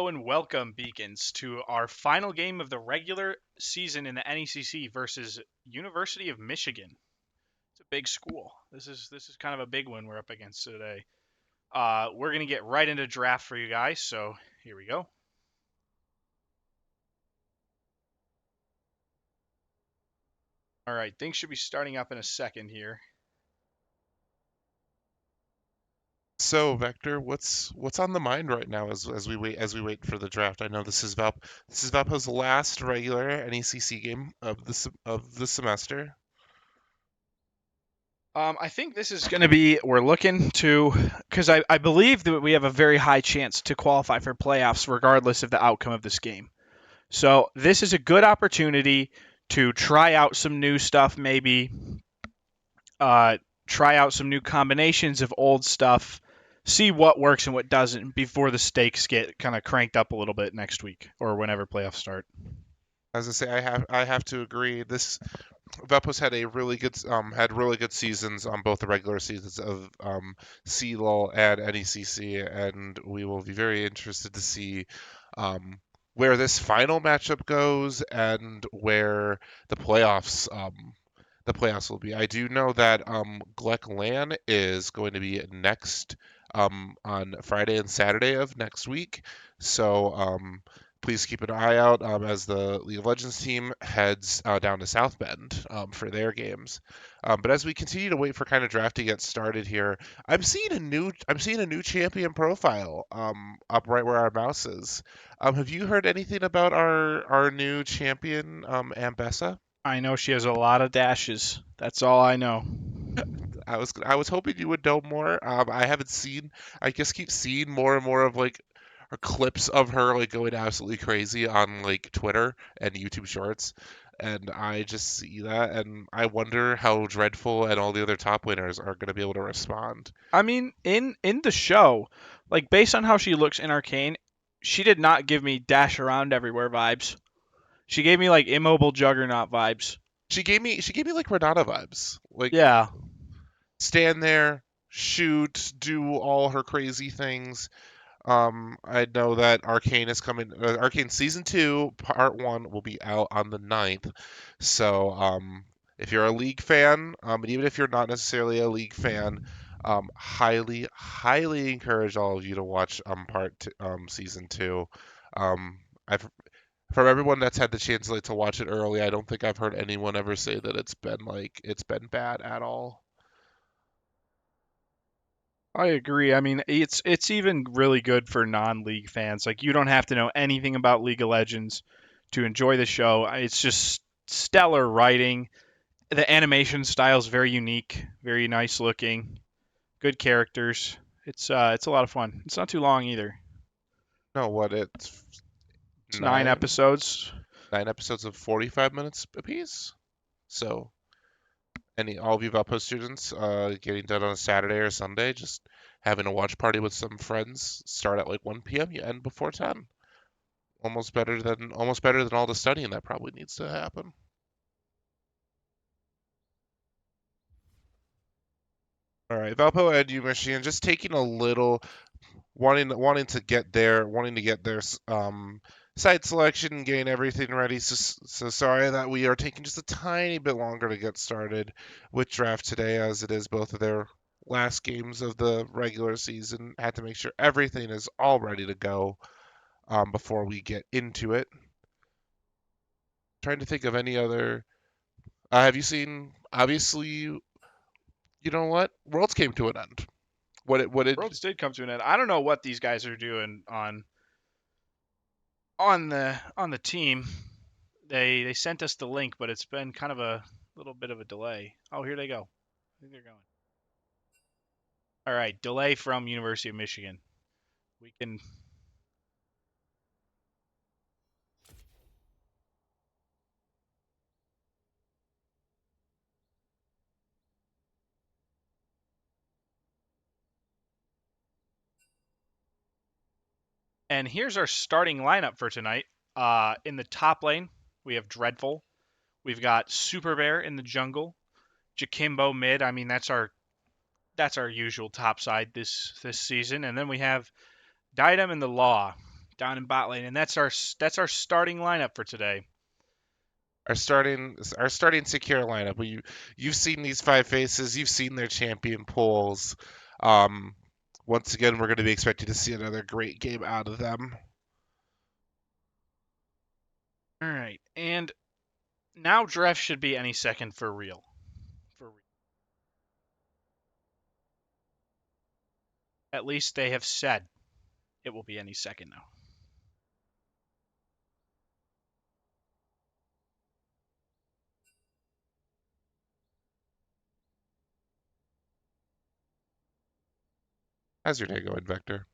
Hello and welcome, Beacons, to our final game of the regular season in the NECC versus University of Michigan. It's a big school. This is kind of a big one we're up against today. We're gonna get right into draft for you guys. So here we go. All right, things should be starting up in a second here. So, Vector, what's on the mind right now as we wait for the draft? I know this is Valpo's last regular NECC game of the semester. I think this is going to be, we're looking to, because I believe that we have a very high chance to qualify for playoffs regardless of the outcome of this game. So this is a good opportunity to try out some new stuff, maybe try out some new combinations of old stuff, see what works and what doesn't before the stakes get kind of cranked up a little bit next week or whenever playoffs start. As I say, I have to agree. This Valpo's had really good seasons on both the regular seasons of CLOL and NECC, and we will be very interested to see um, where this final matchup goes and where the playoffs will be. I do know that Gleck Lan is going to be next on Friday and Saturday of next week. So please keep an eye out as the League of Legends team heads down to South Bend for their games. But as we continue to wait for kind of draft to get started here, I'm seeing a new champion profile up right where our mouse is. Have you heard anything about our new champion Ambessa? I know she has a lot of dashes. That's all I know. I was hoping you would know more. I haven't seen. I just keep seeing more and more of like clips of her like going absolutely crazy on like Twitter and YouTube Shorts, and I just see that, and I wonder how Dreadful and all the other top winners are going to be able to respond. I mean, in the show, like based on how she looks in Arcane, she did not give me dash around everywhere vibes. She gave me like immobile juggernaut vibes. She gave me like Renata vibes. Like Yeah, stand there, shoot, do all her crazy things. I know that Arcane is coming. Arcane season 2, part 1 will be out on the 9th. So, if you're a League fan, and even if you're not necessarily a League fan, highly, highly encourage all of you to watch season 2. I've From everyone that's had the chance like to watch it early, I don't think I've heard anyone ever say that it's been bad at all. I agree. I mean, it's even really good for non-league fans. Like you don't have to know anything about League of Legends to enjoy the show. It's just stellar writing. The animation style is very unique, very nice looking, good characters. It's a lot of fun. It's not too long either. No, what it's It's nine nine episodes. 9 episodes of 45 minutes apiece. So, all of you Valpo students getting done on a Saturday or Sunday, just having a watch party with some friends, start at like 1 p.m., you end before 10. Almost better than all the studying that probably needs to happen. All right, Valpo and you, Michigan, just taking a little wanting to get their site selection and getting everything ready. So sorry that we are taking just a tiny bit longer to get started with draft today, as it is both of their last games of the regular season. Had to make sure everything is all ready to go before we get into it. Trying to think of any other. Have you seen? Obviously, you know what? Worlds came to an end. What did Worlds did come to an end. I don't know what these guys are doing on the team. They sent us the link, but it's been kind of a little bit of a delay. Oh, here they go. I think they're going. All right, delay from University of Michigan. We can. And here's our starting lineup for tonight. In the top lane, we have Dreadful. We've got Super Bear in the jungle. Jakimbo mid. I mean, that's our usual top side this season. And then we have Diadem in the Law. down in bot lane, and that's our starting lineup for today. Our starting secure lineup. You've seen these five faces. You've seen their champion pools. Um, Once again, we're going to be expecting to see another great game out of them. All right, and now draft should be any second for real. For real. At least they have said it will be any second now. How's your day going, Vector?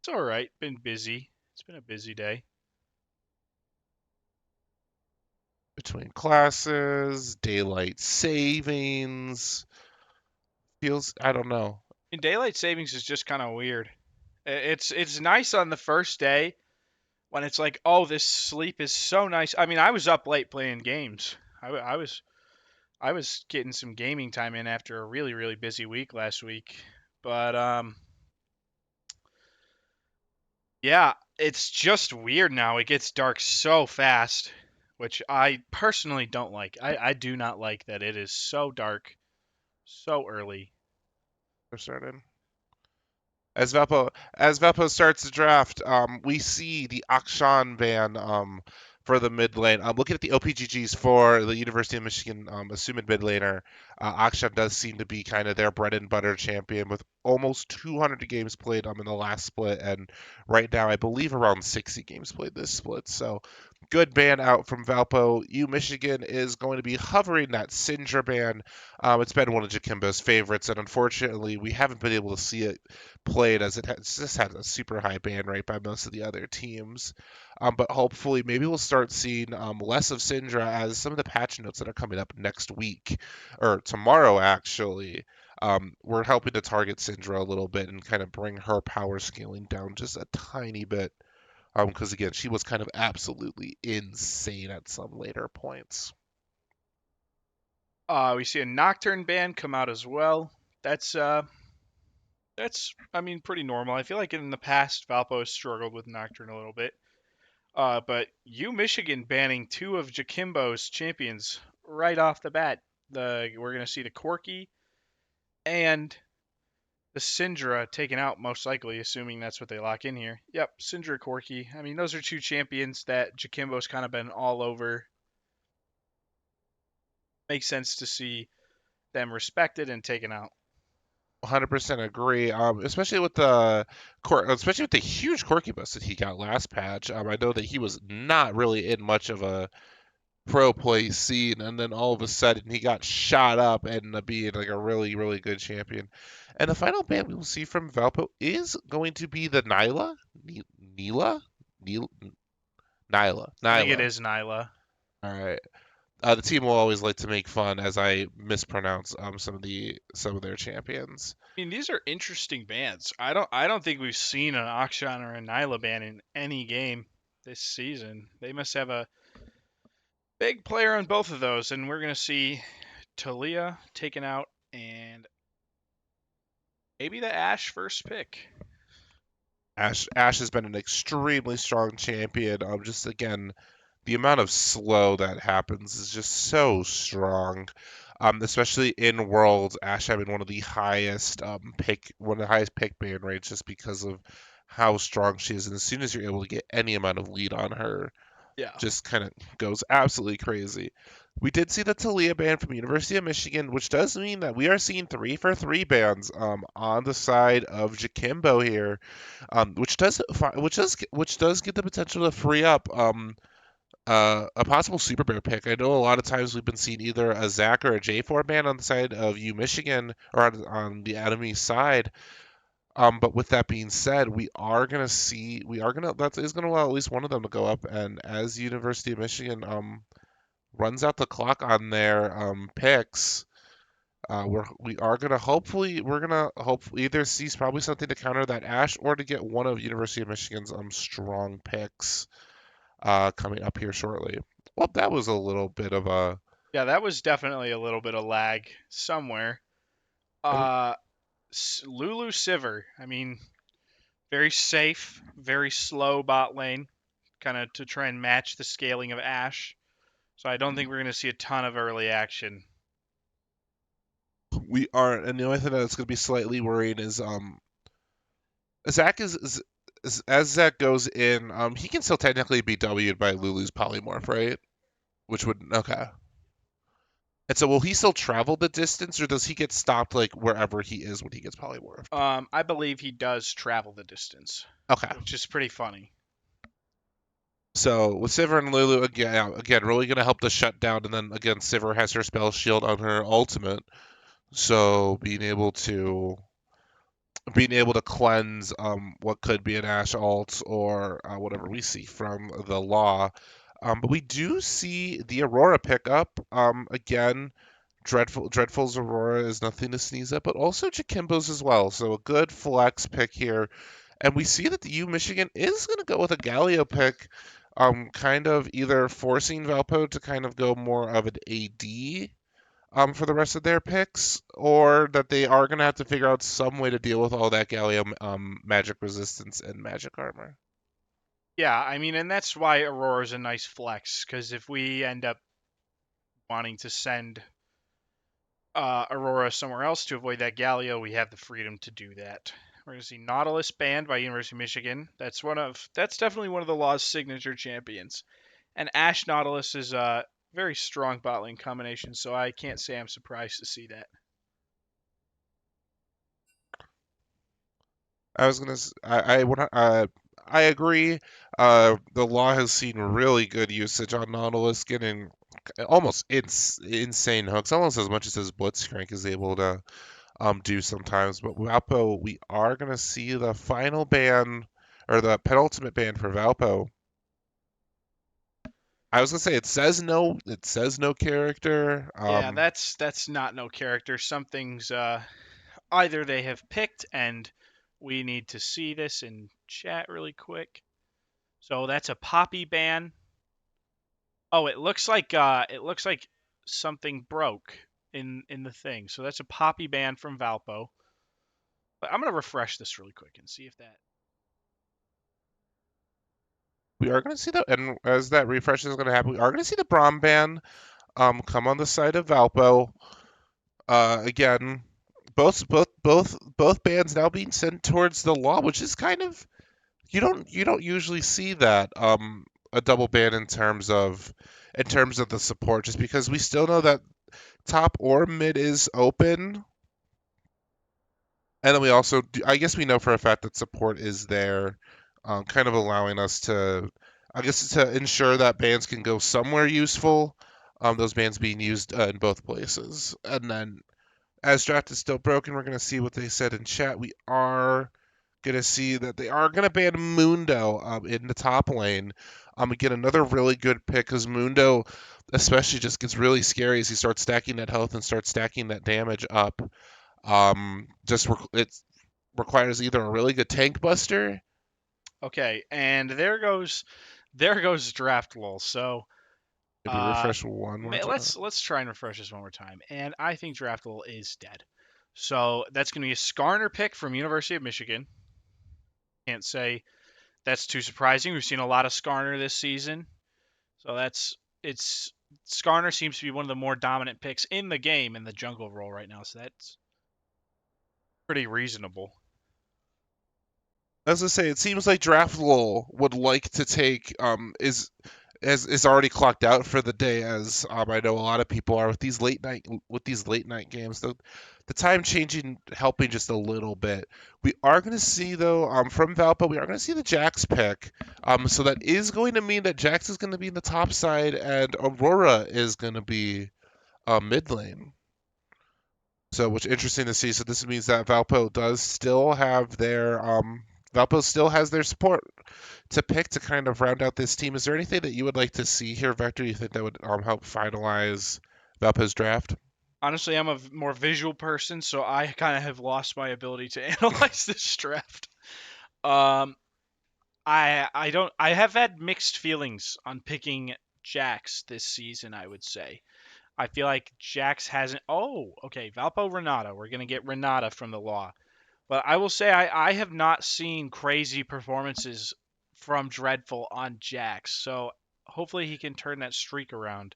It's all right. Been busy. It's been a busy day. Between classes, daylight savings, feels I don't know. And daylight savings is just kind of weird. It's nice on the first day when it's like, oh, this sleep is so nice. I mean, I was up late playing games. I was getting some gaming time in after a really really busy week last week. But yeah, it's just weird now. It gets dark so fast, which I personally don't like. I do not like that it is so dark so early. We're starting. As Valpo starts the draft, we see the Akshan ban for the mid lane. Looking at the OPGGs for the University of Michigan assumed mid laner, Akshan does seem to be kind of their bread and butter champion with almost 200 games played in the last split, and right now I believe around 60 games played this split. So good ban out from Valpo. U Michigan is going to be hovering that Syndra ban. It's been one of Jakimbo's favorites, and unfortunately we haven't been able to see it played as it has just had a super high ban rate by most of the other teams. But hopefully, maybe we'll start seeing less of Syndra as some of the patch notes that are coming up next week or tomorrow, actually. We're helping to target Syndra a little bit and kind of bring her power scaling down just a tiny bit. Because again, she was kind of absolutely insane at some later points. We see a Nocturne ban come out as well. That's I mean pretty normal. I feel like in the past Valpo has struggled with Nocturne a little bit. But U Michigan banning two of Jakimbo's champions right off the bat. We're gonna see the Corki and the Syndra taken out, most likely, assuming that's what they lock in here. Yep, Syndra Corki. I mean, those are two champions that Jakimbo's kind of been all over. Makes sense to see them respected and taken out. 100% agree. Especially with the huge Corky bust that he got last patch. I know that he was not really in much of a pro play scene, and then all of a sudden he got shot up and ended up being like a really really good champion. And the final ban we will see from Valpo is going to be the Nyla, Nyla, I think it Nyla. is Nyla. All right. The team will always like to make fun as I mispronounce some of their champions. I mean, these are interesting bans. I don't think we've seen an Akshan or a Nyla ban in any game this season. They must have a big player on both of those, and we're gonna see Talia taken out and maybe the Ashe first pick. Ash has been an extremely strong champion. Just again, the amount of slow that happens is just so strong. Especially in Worlds, Ash having one of the highest pick ban rates, just because of how strong she is. And as soon as you're able to get any amount of lead on her, Yeah. just kind of goes absolutely crazy. We did see the Talia ban from University of Michigan, which does mean that we are seeing 3-for-3 bans on the side of Jakimbo here, which does get the potential to free up a possible Super Bear pick. I know a lot of times we've been seeing either a Zach or a J4 ban on the side of U Michigan or on the enemy side. But with that being said, that is gonna allow at least one of them to go up. And as University of Michigan runs out the clock on their picks, we're gonna hopefully either see probably something to counter that Ash or to get one of University of Michigan's strong picks coming up here shortly. Well, that was a little bit of a Yeah, that was definitely a little bit of lag somewhere. and Uh, Lulu Siver. I mean, Very safe, very slow bot lane, kind of to try and match the scaling of Ashe. So I don't think we're going to see a ton of early action. We are, and the only thing that's going to be slightly worrying is Zach as Zach goes in, he can still technically be W'd by Lulu's polymorph, right? Which would okay. And so will he still travel the distance, or does he get stopped like wherever he is when he gets polymorphed? I believe he does travel the distance, Okay. which is pretty funny. So with Sivir and Lulu again, yeah, again, really gonna help the shutdown, and then again, Sivir has her spell shield on her ultimate, so being able to cleanse what could be an Ashe alt or whatever we see from the Law. But we do see the Aurora pick up again. Dreadful's Aurora is nothing to sneeze at, but also Jakimbo's as well. So a good flex pick here. And we see that the U Michigan is going to go with a Galio pick, kind of either forcing Valpo to kind of go more of an AD for the rest of their picks, or that they are going to have to figure out some way to deal with all that Gallium magic resistance and magic armor. Yeah, I mean, and that's why Aurora's a nice flex, because if we end up wanting to send Aurora somewhere else to avoid that Galio, we have the freedom to do that. We're gonna see Nautilus banned by University of Michigan. That's definitely one of the Law's signature champions. And Ashe Nautilus is a very strong bot lane combination, so I can't say I'm surprised to see that. I was gonna, I agree. The law has seen really good usage on Nautilus, getting almost insane hooks, almost as much as his Blitzcrank is able to do sometimes. But Valpo, we are gonna see the final ban or the penultimate ban for Valpo. I was gonna say it says no. It says no character. Yeah, that's not no character. Something's either they have picked, and we need to see this in chat really quick. So that's a Poppy ban. Oh, it looks like something broke in the thing. So that's a Poppy ban from Valpo. But I'm gonna refresh this really quick and see if that. We are gonna see that, and as that refresh is gonna happen, we are gonna see the Braum ban come on the side of Valpo. Again, both bands now being sent towards the law, which is kind of you don't usually see that a double ban in terms of the support, just because we still know that top or mid is open, and then we also I guess we know for a fact that support is there, kind of allowing us to, I guess, to ensure that bans can go somewhere useful. Those bans being used in both places, and then as draft is still broken, we're going to see what they said in chat. We are going to see that they are going to ban Mundo in the top lane. Again, another really good pick because Mundo, especially, just gets really scary as he starts stacking that health and starts stacking that damage up. It requires either a really good tank buster. Okay, and there goes draft lol. So Maybe refresh one more time. let's try and refresh this one more time. And I think draft lol is dead. So that's gonna be a Skarner pick from University of Michigan. Can't say that's too surprising. We've seen a lot of Skarner this season. So it's Skarner seems to be one of the more dominant picks in the game in the jungle role right now. So that's pretty reasonable. As I say, it seems like Draft Lol would like to take is already clocked out for the day, as I know a lot of people are with these late night games. The time changing helping just a little bit. We are going to see though from Valpo, we are going to see the Jax pick. So that is going to mean that Jax is going to be in the top side and Aurora is going to be mid lane. So, which is interesting to see. So this means that Valpo still has their support to pick to kind of round out this team. Is there anything that you would like to see here, Vector? You think that would help finalize Valpo's draft? Honestly, I'm a more visual person, so I kind of have lost my ability to analyze this draft. Um, I don't I have had mixed feelings on picking Jax this season, I would say. I feel like Jax hasn't. Oh, okay. Valpo Renata. We're gonna get Renata from the law. But I will say I have not seen crazy performances from Dreadful on Jax. So hopefully he can turn that streak around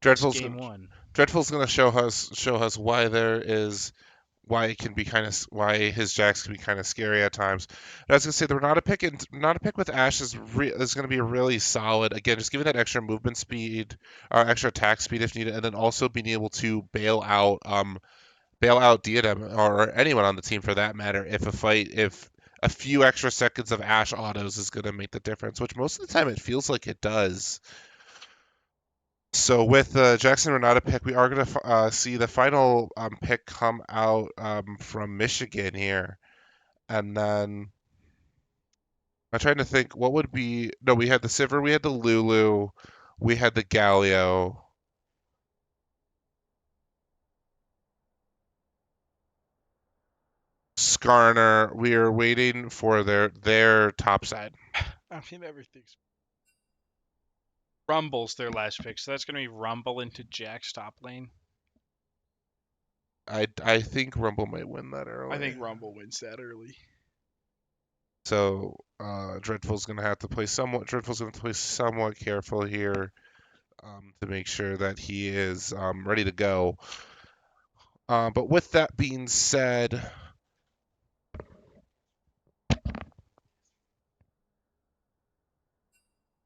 this Dreadful's game one. Dreadful's gonna show us why there is why it can be kind of why his Jax can be kind of scary at times. And I was gonna say the Renata pick with Ash is gonna be really solid. Again, just giving that extra movement speed, or extra attack speed if needed, and then also being able to bail out Diadem or anyone on the team for that matter if a few extra seconds of Ash autos is gonna make the difference, which most of the time it feels like it does. So with the Jackson Renata pick, we are going to see the final pick come out from Michigan here, and then I'm trying to think what would be. No, we had the Sivir, we had the Lulu, we had the Galio, Skarner. We are waiting for their top side. I mean, everything's Rumble's their last pick, so that's going to be Rumble into Jack's top lane. I think Rumble might win that early. I think Rumble wins that early. So Dreadful's going to have to play somewhat. Dreadful's going to play somewhat careful here to make sure that he is ready to go. But with that being said,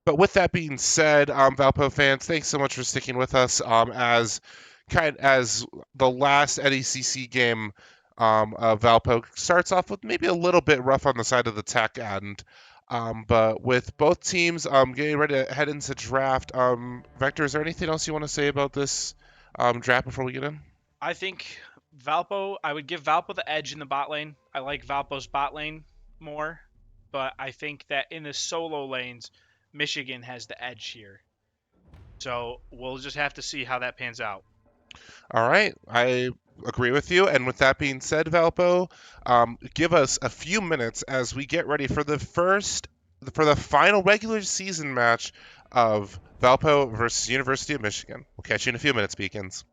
Valpo fans, thanks so much for sticking with us as the last NECC game of Valpo starts off with maybe a little bit rough on the side of the tech end. But with both teams getting ready to head into draft, Vector, is there anything else you want to say about this draft before we get in? I think Valpo, I would give Valpo the edge in the bot lane. I like Valpo's bot lane more, but I think that in the solo lanes, Michigan has the edge here. So we'll just have to see how that pans out. All right, I agree with you. And with that being said, Valpo, give us a few minutes as we get ready for the final regular season match of Valpo versus University of Michigan. We'll catch you in a few minutes, Beacons.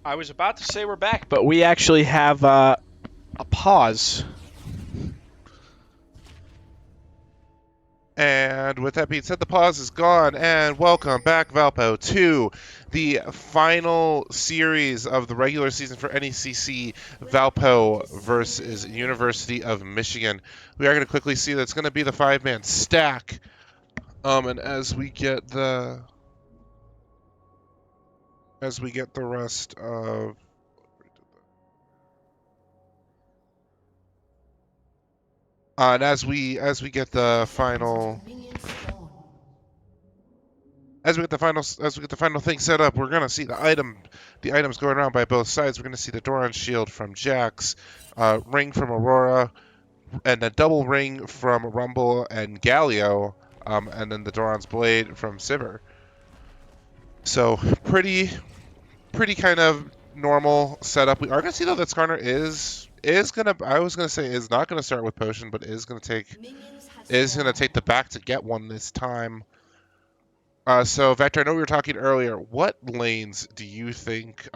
I was about to say we're back, but we actually have a pause. And with that being said, the pause is gone, and welcome back, Valpo, to the final series of the regular season for NECC, Valpo versus University of Michigan. We are going to quickly see that it's going to be the 5-man stack. And as we get the rest of and as we get the final thing set up, we're gonna see the items going around by both sides. We're gonna see the Doran shield from Jax, ring from Aurora, and a double ring from Rumble and Galio, and then the Doran's blade from Sivir. So pretty kind of normal setup. We are gonna see though that Skarner is gonna, I was gonna say is not gonna start with potion, but is gonna take the back to get one this time. So Vector, I know we were talking earlier. What lanes do you think?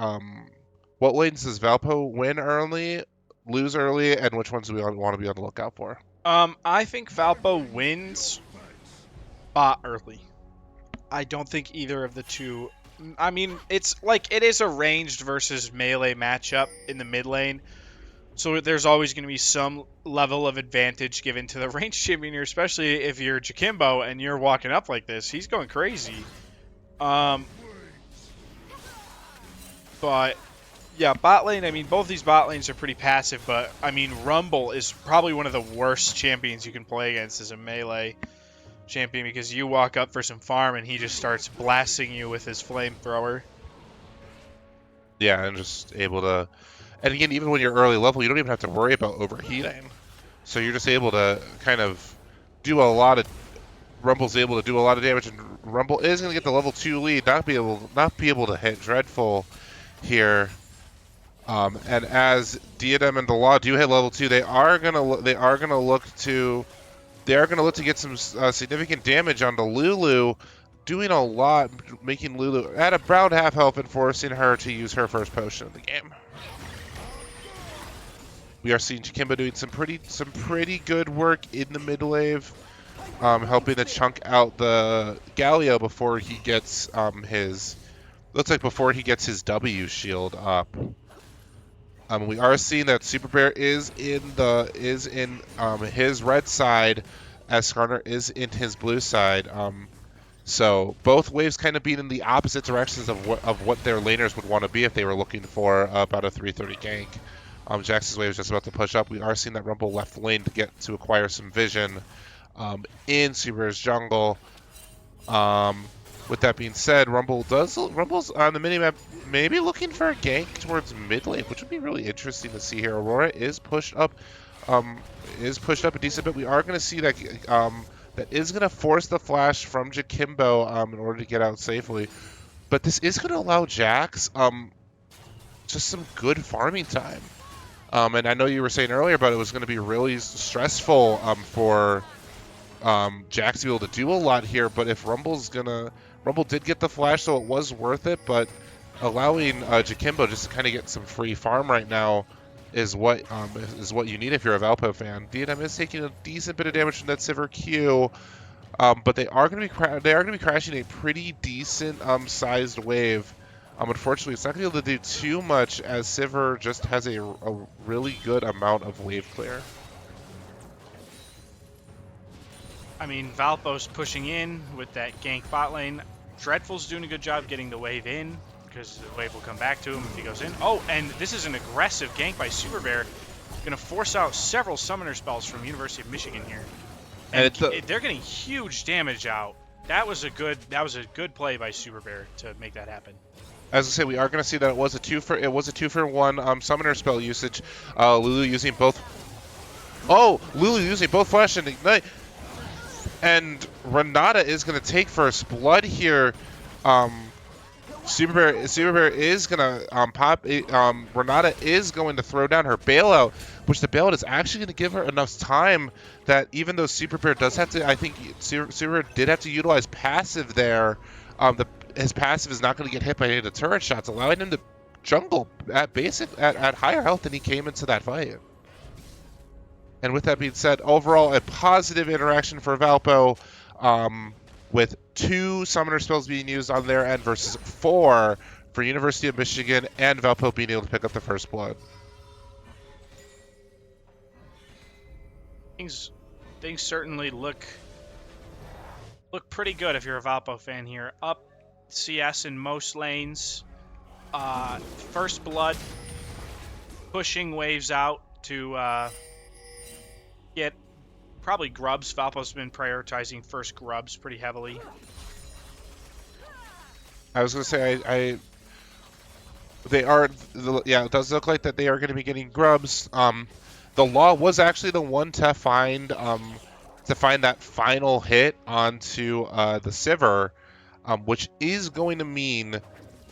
What lanes does Valpo win early, lose early, and which ones do we want to be on the lookout for? I think Valpo wins bot early. I don't think either of the two. I mean, it's like it is a ranged versus melee matchup in the mid lane. So there's always going to be some level of advantage given to the ranged champion here, especially if you're Jakimbo and you're walking up like this. He's going crazy. But yeah, bot lane, I mean, both these bot lanes are pretty passive, but I mean, Rumble is probably one of the worst champions you can play against as a melee champion because you walk up for some farm and he just starts blasting you with his flamethrower. Yeah, and just able to. And again, even when you're early level, you don't even have to worry about overheating. So you're just able to kind of do a lot of. Rumble's able to do a lot of damage, and Rumble is going to get the level 2 lead, not be able to hit Dreadful here. And as Diadem and the Law do hit level 2, they are gonna look to get some significant damage onto Lulu, doing a lot, making Lulu at around half health and forcing her to use her first potion of the game. We are seeing Jakimbo doing some pretty good work in the mid wave, helping to chunk out the Galio before he gets his W shield up. We are seeing that Super Bear is in his red side, as Skarner is in his blue side. So both waves kind of being in the opposite directions of what their laners would want to be if they were looking for about a 330 gank. Jax's wave is just about to push up. We are seeing that Rumble left lane to acquire some vision in Super Bear's jungle. With that being said, Rumble's on the minimap maybe looking for a gank towards mid lane, which would be really interesting to see here. Aurora is pushed up a decent bit. We are going to see that that is going to force the flash from Jakimbo in order to get out safely. But this is going to allow Jax just some good farming time. And I know you were saying earlier, but it was going to be really stressful for Jax to be able to do a lot here. But if Rumble did get the flash, so it was worth it. But allowing Jakimbo just to kind of get some free farm right now is what you need if you're a Valpo fan. Diadem is taking a decent bit of damage from that Sivir Q, but they are going to be crashing a pretty decent sized wave. Unfortunately, it's not going to be able to do too much as Sivir just has a really good amount of wave clear. I mean, Valpo's pushing in with that gank bot lane. Dreadful's doing a good job getting the wave in because the wave will come back to him if he goes in. Oh, and this is an aggressive gank by Super Bear. Going to force out several summoner spells from University of Michigan here. And they're getting huge damage out. That was a good play by Super Bear to make that happen. As I say, we are going to see that it was a two for one summoner spell usage. Lulu using both. Oh, Lulu using both flash and ignite. And Renata is going to take first blood here. Super Bear is gonna pop. Renata is going to throw down her bailout, which the bailout is actually going to give her enough time that even though Super Bear does have to, I think Super Bear did have to utilize passive there. His passive is not going to get hit by any of the turret shots, allowing him to jungle at higher health than he came into that fight. And with that being said, overall a positive interaction for Valpo. With 2 summoner spells being used on their end versus 4 for University of Michigan, and Valpo being able to pick up the first blood. Things certainly look pretty good if you're a Valpo fan here. Up CS in most lanes. First blood pushing waves out to get probably grubs. Valpo's been prioritizing first grubs pretty heavily. I was going to say, they are, yeah, it does look like that they are going to be getting grubs. The Law was actually the one to find that final hit onto the Sivir, which is going to mean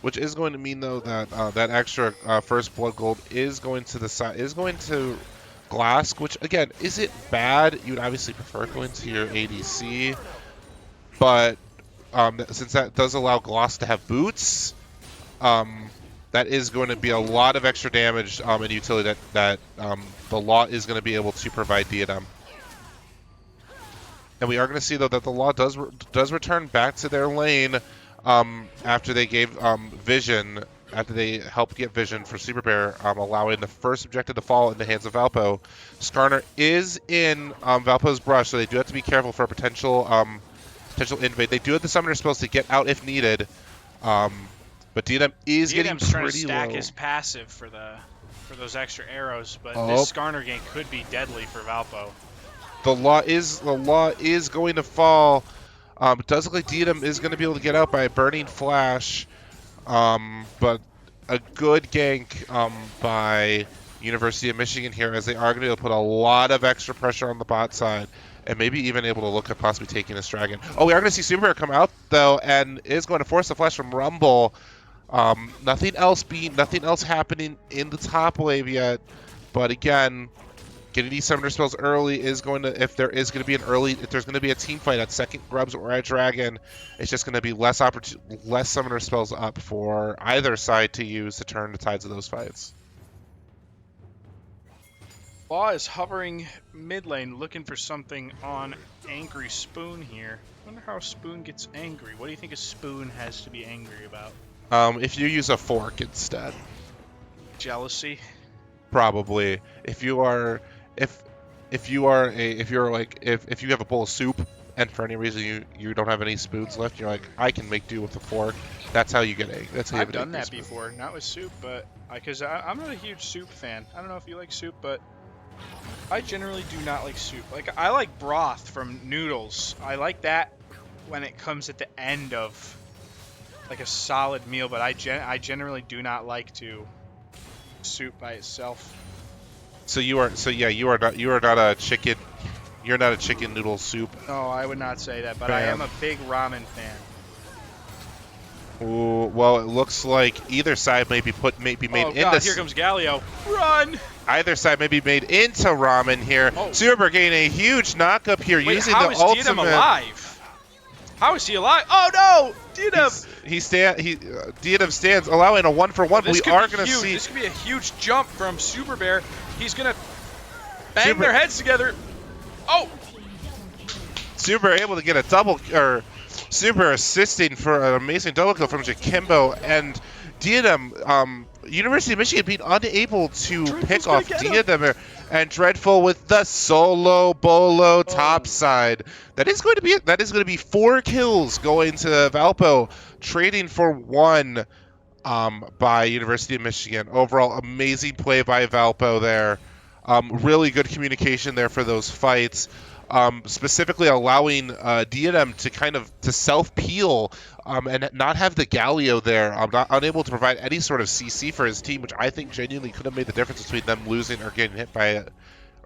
though that that extra first blood gold is going to Glask, which again isn't bad. You would obviously prefer going to your ADC, but since that does allow Glask to have boots, that is going to be a lot of extra damage and utility that the Law is going to be able to provide Diadem. And we are going to see though that the Law does return back to their lane after they gave Vision. After they helped get Vision for Super Bear, allowing the first objective to fall in the hands of Valpo. Skarner is in Valpo's brush, so they do have to be careful for a potential invade. They do have the summoner spells to get out if needed, but Diadem is getting pretty trying to stack low. his passive for those extra arrows, but this Skarner gank could be deadly for Valpo. The Law is going to fall. It does look like Diadem is going to be able to get out by a Burning Flash. But a good gank by University of Michigan here, as they are going to be able to put a lot of extra pressure on the bot side, and maybe even able to look at possibly taking this dragon. Oh, we are going to see Super Bear come out though, and is going to force the flash from Rumble. Nothing else happening in the top wave yet, but again, getting these summoner spells early is going to, if there's going to be a team fight at second grubs or at dragon, it's just going to be less summoner spells up for either side to use to turn the tides of those fights. Law is hovering mid lane, looking for something on Angry Spoon here. I wonder how Spoon gets angry. What do you think a Spoon has to be angry about? If you use a fork instead. Jealousy? Probably. If you have a bowl of soup and for any reason you don't have any spoons left, you're like, I can make do with a fork. That's how you get egg. That's how you I've done that spoon. before, not with soup, but because I'm not a huge soup fan. I don't know if you like soup, but I generally do not like soup. Like, I like broth from noodles. I like that when it comes at the end of like a solid meal, but I generally do not like to soup by itself. So you are not a chicken. You're not a chicken noodle soup. No, I would not say that, but I am a big ramen fan. Ooh, well, it looks like either side may be made into. God, here comes Galio. Run! Either side may be made into ramen here. Oh. Super Bear getting a huge knockup here using the ultimate. How is Diadem alive? How is he alive? Oh no! Diadem! Diadem stands, allowing a 1-for-1. This We are going to huge. see. This could be a huge jump from Super Bear. He's going to bang their heads together. Oh! Super Bear able to get a double, or Super Bear assisting for an amazing double kill from Jakimbo, and Diadem, University of Michigan being unable to pick off Diadem here, and Dreadful with the solo bolo top side. That is going to be 4 kills going to Valpo, trading for 1 by University of Michigan. Overall, amazing play by Valpo there. Really good communication there for those fights. Specifically allowing Diadem to kind of self-peel and not have the Galio there. Not unable to provide any sort of CC for his team, which I think genuinely could have made the difference between them losing or getting hit by it,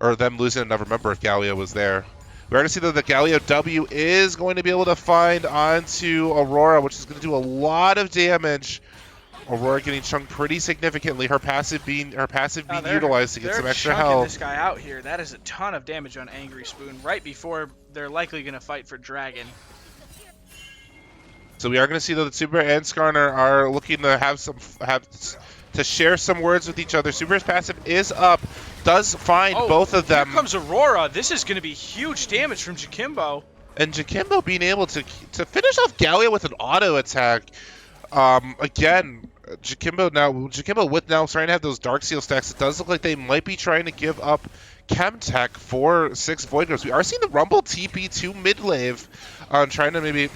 or them losing another member if Galio was there. We're going to see that the Galio W is going to be able to find onto Aurora, which is going to do a lot of damage. Aurora getting chunked pretty significantly. Her passive being utilized to get some extra They're chunking health. this guy out here. That is a ton of damage on Angry Spoon right before they're likely going to fight for Dragon. So we are going to see that the Super and Skarner are looking to to share some words with each other. Super's passive is up, does find both of them. Here comes Aurora. This is going to be huge damage from Jakimbo. And Jakimbo being able to finish off Galio with an auto attack. Again, Jakimbo with now starting to have those Dark Seal stacks. It does look like they might be trying to give up Chemtech for 6 Void Grubs. We are seeing the Rumble TP to mid wave, trying to maybe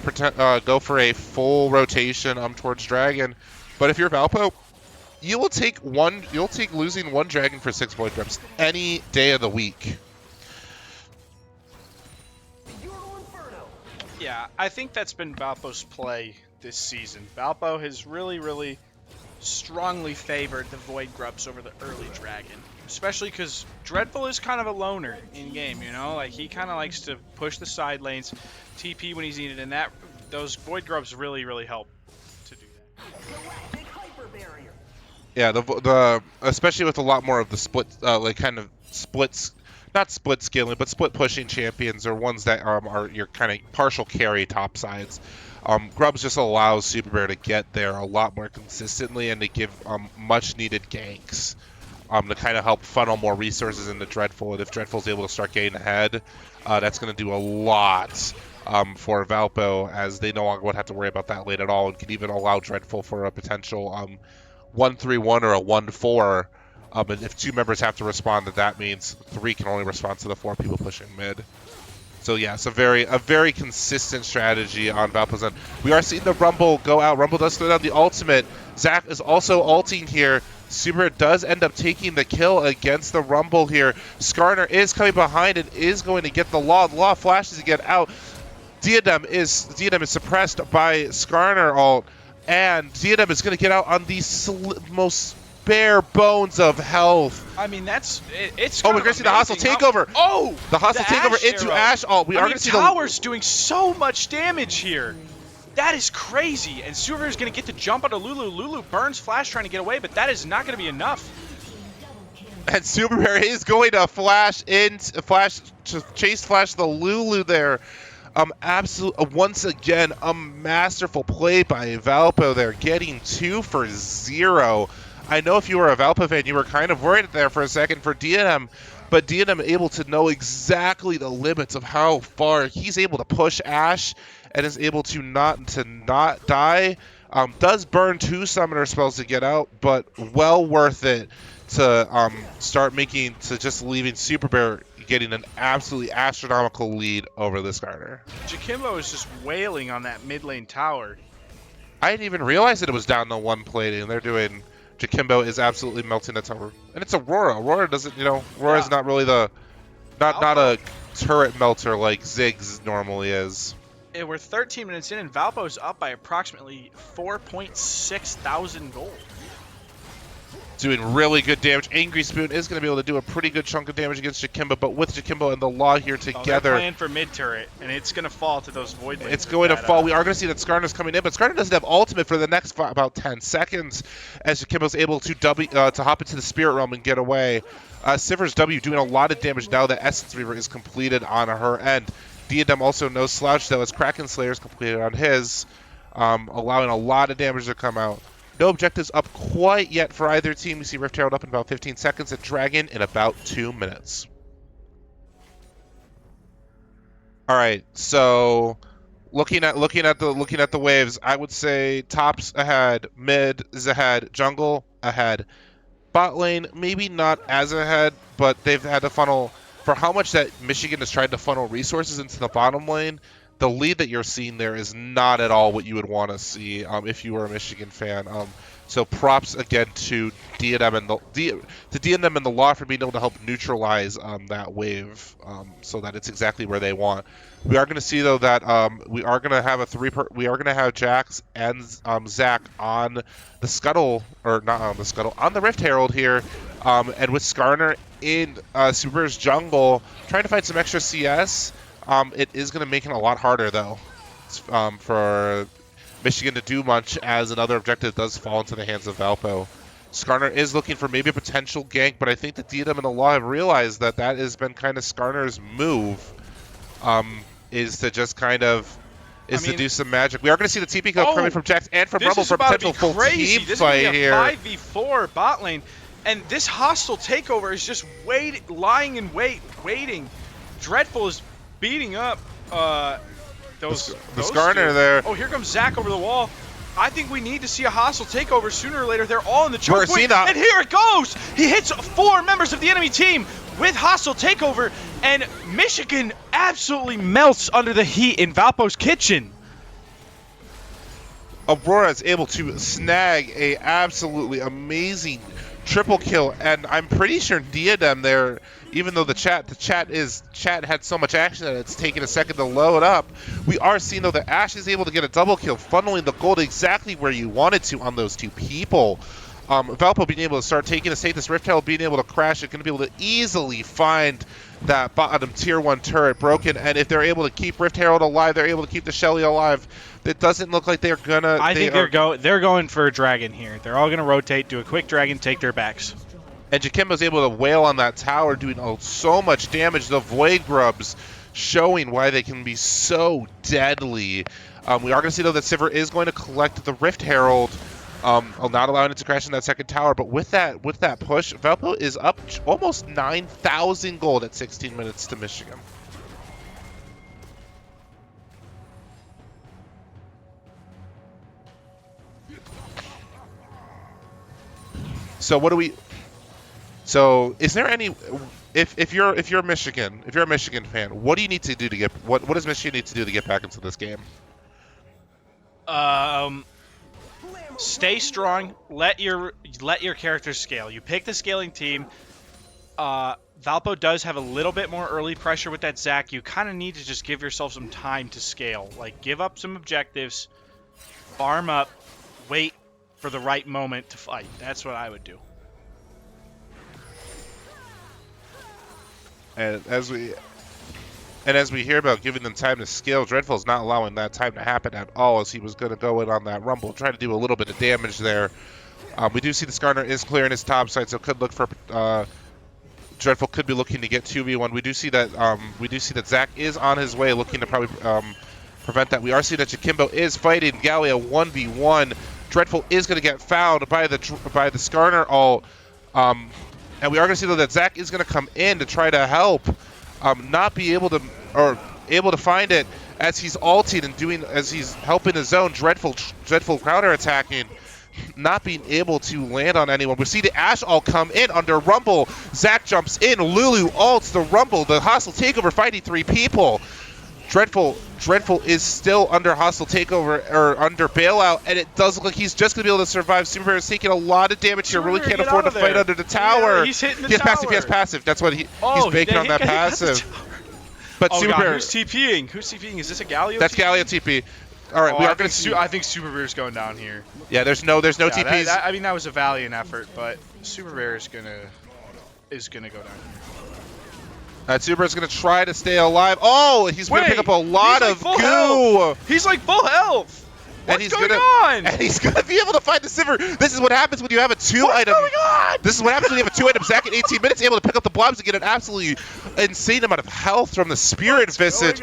go for a full rotation towards Dragon. But if you're Valpo, you'll take losing 1 Dragon for 6 Void Grubs any day of the week. Yeah, I think that's been Valpo's play this season. Valpo has really strongly favored the Void Grubs over the early Dragon. Especially because Dreadful is kind of a loner in-game, you know? Like, he kind of likes to push the side lanes, TP when he's needed, and those Void Grubs really help to do that. Yeah, the especially with a lot more of the split, like kind of splits, not split scaling, but split pushing champions or ones that are your kind of partial carry top sides. Grubs just allows Super Bear to get there a lot more consistently and to give much needed ganks to kind of help funnel more resources into Dreadful. And if Dreadful's able to start getting ahead, that's going to do a lot for Valpo, as they no longer would have to worry about that late at all and can even allow Dreadful for a potential 1-3-1 or a 1-4. And if 2 members have to respond, that means 3 can only respond to the 4 people pushing mid. So yeah, it's a very consistent strategy on Valpo's end. We are seeing the Rumble go out. Rumble does throw down the ultimate. Zach is also ulting here. Super does end up taking the kill against the Rumble here. Skarner is coming behind and is going to get the Law. The Law flashes to get out. Diadem is suppressed by Skarner ult, and Diadem is going to get out on the most bare bones of health. I mean, it's we're going to see the hostile takeover. The hostile takeover into Ash ult. We are going to see Tower's doing so much damage here. That is crazy. And Super is going to get the jump onto Lulu. Lulu burns Flash trying to get away, but that is not going to be enough. And Super Bear is going to chase Flash the Lulu there. Once again, a masterful play by Valpo there, getting 2 for 0. I know if you were a Valpo fan, you were kind of worried there for a second for Diadem, but Diadem able to know exactly the limits of how far he's able to push Ash and is able to not die. Does burn 2 summoner spells to get out, but well worth it to just leaving Super Bear getting an absolutely astronomical lead over this Skarner. Jakimbo is just wailing on that mid lane tower. I didn't even realize that it was down to 1 plating. They're doing... Jakimbo is absolutely melting the tower. And it's Aurora. Aurora doesn't, Aurora's not really not a turret melter like Ziggs normally is. And we're 13 minutes in, and Valpo's up by approximately 4.6 thousand gold. Doing really good damage. Angry Spoon is going to be able to do a pretty good chunk of damage against Jakimbo, but with Jakimbo and the Law here together... they're playing for mid turret, and it's going to fall to those Void lanes. It's going to fall. We are going to see that Skarner's coming in, but Skarner doesn't have ultimate for the next about 10 seconds, as Jakimbo's able to hop into the Spirit Realm and get away. Sivir's W doing a lot of damage now that Essence Reaver is completed on her end. Diadem also no slouch, though, as Kraken Slayer is completed on his, allowing a lot of damage to come out. No objectives up quite yet for either team. We see Rift Herald up in about 15 seconds and Dragon in about 2 minutes. All right, so looking at the waves, I would say tops ahead, mid is ahead, jungle ahead, bot lane maybe not as ahead, but they've had to funnel for how much that Michigan has tried to funnel resources into the bottom lane. The lead that you're seeing there is not at all what you would want to see if you were a Michigan fan. So props again to Diadem and the Law for being able to help neutralize that wave, so that it's exactly where they want. We are going to see though that we are going to have Jax and Zach on the Scuttle, or not on the Scuttle, on the Rift Herald here, and with Skarner in Super's jungle trying to find some extra CS. It is going to make it a lot harder, though, for Michigan to do much, as another objective does fall into the hands of Valpo. Skarner is looking for maybe a potential gank, but I think the DDM and the Law have realized that that has been kind of Skarner's move, is to just kind of to do some magic. We are going to see the TP kill coming from Jax and from Rumble for a potential full team fight here. This is a 5v4 bot lane, and this hostile takeover is just lying in wait, waiting. Dreadful is beating up those Skarner two. there. Oh, here comes Zach over the wall. I think we need to see a hostile takeover sooner or later. They're all in the choke point, and here it goes! He hits 4 members of the enemy team with hostile takeover, and Michigan absolutely melts under the heat in Valpo's kitchen. Aurora is able to snag a absolutely amazing triple kill, and I'm pretty sure Diadem there, even though the chat had so much action that it's taken a second to load up, we are seeing though that Ash is able to get a double kill, funneling the gold exactly where you wanted to on those 2 people. Valpo being able to start taking a state, this Rift Herald being able to crash it, going to be able to easily find that bottom tier 1 turret broken, and if they're able to keep Rift Herald alive, they're able to keep the Shelly alive. It doesn't look like they're gonna. I think they're going for a dragon here. They're all gonna rotate, do a quick dragon, take their backs. And Jakimbo's able to wail on that tower, doing so much damage. The Void Grubs showing why they can be so deadly. We are going to see, though, that Sivir is going to collect the Rift Herald, not allowing it to crash in that second tower. But with that push, Valpo is up almost 9,000 gold at 16 minutes to Michigan. So what do we? So is there any? If you're a Michigan fan, what do you need to do to get what does Michigan need to do to get back into this game? Stay strong. Let your characters scale. You pick the scaling team. Valpo does have a little bit more early pressure with that Zac. You kind of need to just give yourself some time to scale. Like, give up some objectives, farm up, wait for the right moment to fight. That's what I would do. And as we hear about giving them time to scale, Dreadful's not allowing that time to happen at all, as he was going to go in on that Rumble, try to do a little bit of damage there. We do see the Skarner is clearing his top side, so could look for Dreadful could be looking to get 2v1. We do see that Zac is on his way, looking to probably prevent that. We are seeing that Jakimbo is fighting Gallia 1v1. Dreadful is going to get found by the Skarner ult. And we are going to see, though, that Zac is going to come in to try to help, not be able to, or able to find it as he's ulting and as he's helping his own Dreadful counter-attacking, not being able to land on anyone. We see the Ashe all come in under Rumble. Zac jumps in, Lulu ults the Rumble, the hostile takeover fighting 3 people. Dreadful is still under hostile takeover, or under bailout, and it does look like he's just going to be able to survive. Super Bear is taking a lot of damage here, really can't afford to fight under the tower. Yeah, he's hitting the tower. Passive, he has passive. That's what he's banking on that passive. But Super Bear, who's TPing? Who's TPing? Is this a Galio? That's Galio TP. All right, we are going to see. I think Super Bear's going down here. Yeah, there's no TPs. I mean, that was a valiant effort, but Super Bear is gonna go down here. Super's going to try to stay alive. Oh, he's going to pick up a lot of goo. Health. He's like full health. What's going on? And he's going to be able to find the Sivir. This is what happens when you have a 2-item. What's going on? This is what happens when you have a 2-item Zac at 18 minutes, able to pick up the blobs and get an absolutely insane amount of health from the Spirit Visage.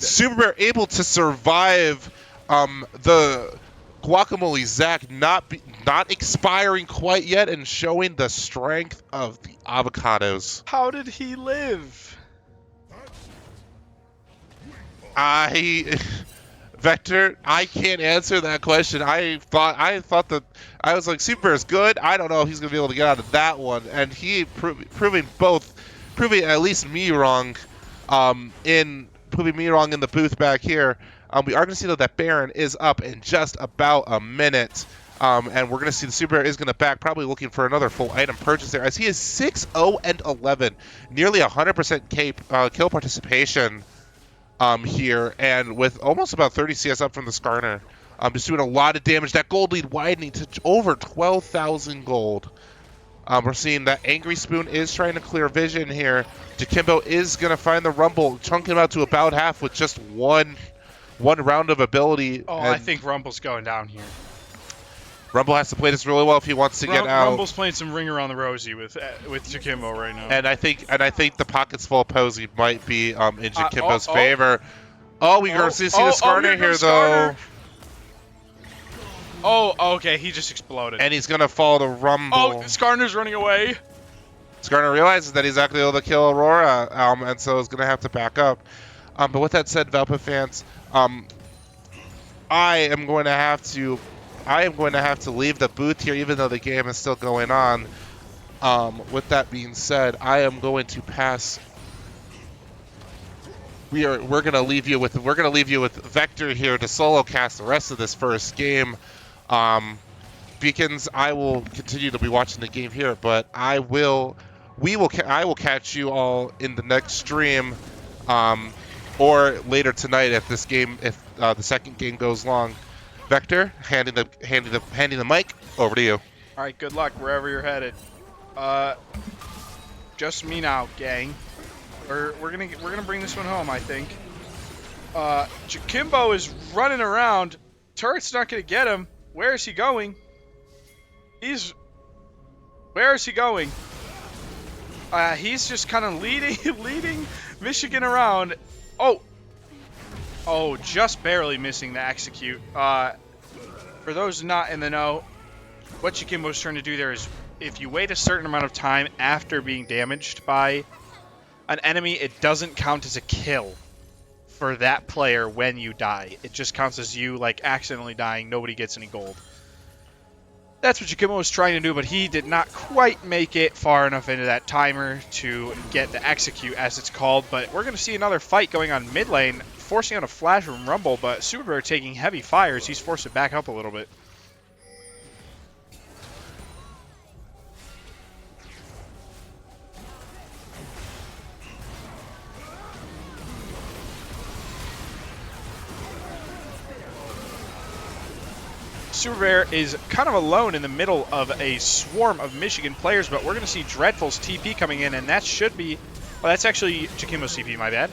Super Bear able to survive the Guacamole Zac not expiring quite yet, and showing the strength of the avocados. How did he live? Vector, I can't answer that question. I thought that I was like, Super is good. I don't know if he's gonna be able to get out of that one, and he proving at least me wrong, in the booth back here. We are going to see, though, that Baron is up in just about a minute. And we're going to see the Super Bear is going to back, probably looking for another full item purchase there, as he is 6-0-11, nearly 100% kill participation here, and with almost about 30 CS up from the Skarner. Just doing a lot of damage. That gold lead widening to over 12,000 gold. We're seeing that Angry Spoon is trying to clear vision here. Jakimbo is going to find the Rumble, chunking him out to about half with just one round of ability. Oh, And I think Rumble's going down here. Rumble has to play this really well if he wants to get out. Rumble's playing some Ring Around the Rosie with Jakimbo right now. And I think the pockets full of Posey might be in Jakimbo's oh. favor. Oh, we're going to see the Skarner here, though. Oh, okay, he just exploded. And he's going to follow the Rumble. Oh, Skarner's running away. Skarner realizes that he's not going to be able to kill Aurora, and so is going to have to back up. But with that said, Valpa fans, I am going to have to leave the booth here, even though the game is still going on. With that being said, I am going to pass. We're going to leave you with Vector here to solo cast the rest of this first game. Beacons, I will continue to be watching the game here, but I will catch you all in the next stream, or later tonight if the second game goes long. Vector, handing the mic over to you. All right, good luck wherever you're headed. Just me now, gang. We're gonna bring this one home, I think. Jakimbo is running around. Turret's not gonna get him. Where is he going? Where is he going? He's just kind of leading Michigan around. Oh, just barely missing the execute. For those not in the know, what Jakimbo's trying to do there is, if you wait a certain amount of time after being damaged by an enemy, it doesn't count as a kill for that player when you die. It just counts as you, like, accidentally dying. Nobody gets any gold. That's what Jakimbo was trying to do, but he did not quite make it far enough into that timer to get the execute, as it's called. But we're going to see another fight going on mid lane, forcing out a flash from Rumble, but Super Bear taking heavy fires. He's forced to back up a little bit. Super Bear is kind of alone in the middle of a swarm of Michigan players, but we're going to see Dreadful's TP coming in, and that should be... Well, that's actually Jakimbo's TP, my bad.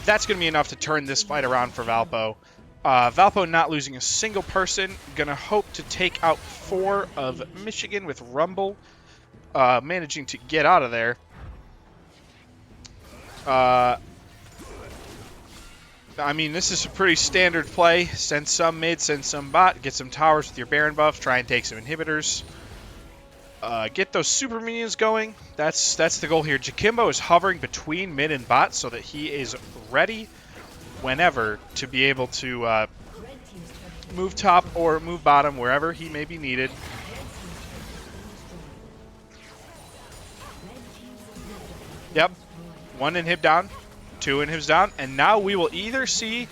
That's going to be enough to turn this fight around for Valpo. Valpo not losing a single person. Going to hope to take out 4 of Michigan with Rumble managing to get out of there. I mean, this is a pretty standard play. Send some mid, send some bot, get some towers with your Baron buff, try and take some inhibitors. Get those super minions going. That's the goal here. Jakimbo is hovering between mid and bot so that he is ready whenever to be able to move top or move bottom wherever he may be needed. Yep. 1 inhib down. 2 inhibs down, and now we will either see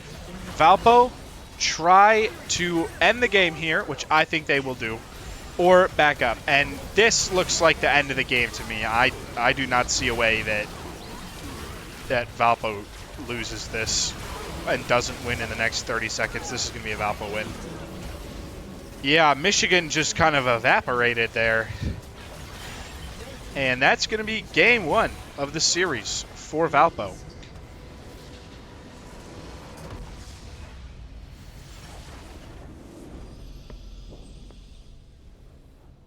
Valpo try to end the game here, which I think they will do, or back up. And this looks like the end of the game to me. I do not see a way that Valpo loses this and doesn't win in the next 30 seconds. This is going to be a Valpo win. Yeah, Michigan just kind of evaporated there. And that's going to be game 1 of the series for Valpo.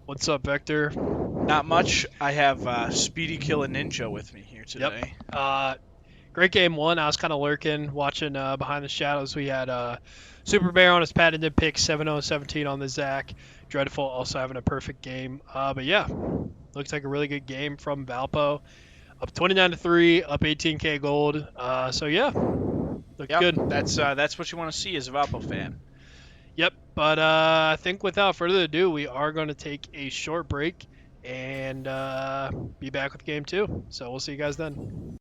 What's up, Vector? Not much. I have Speedy Killer Ninja with me here today. Yep. Great game 1. I was kind of lurking, watching behind the shadows. We had Super Bear on his patented pick, 7-0-17 on the Zach. Dreadful also having a perfect game. But yeah, looks like a really good game from Valpo. Up 29-3, up 18k gold. So yeah, looked good. That's what you want to see as a Valpo fan. Yep, but I think without further ado, we are going to take a short break and be back with game 2. So we'll see you guys then.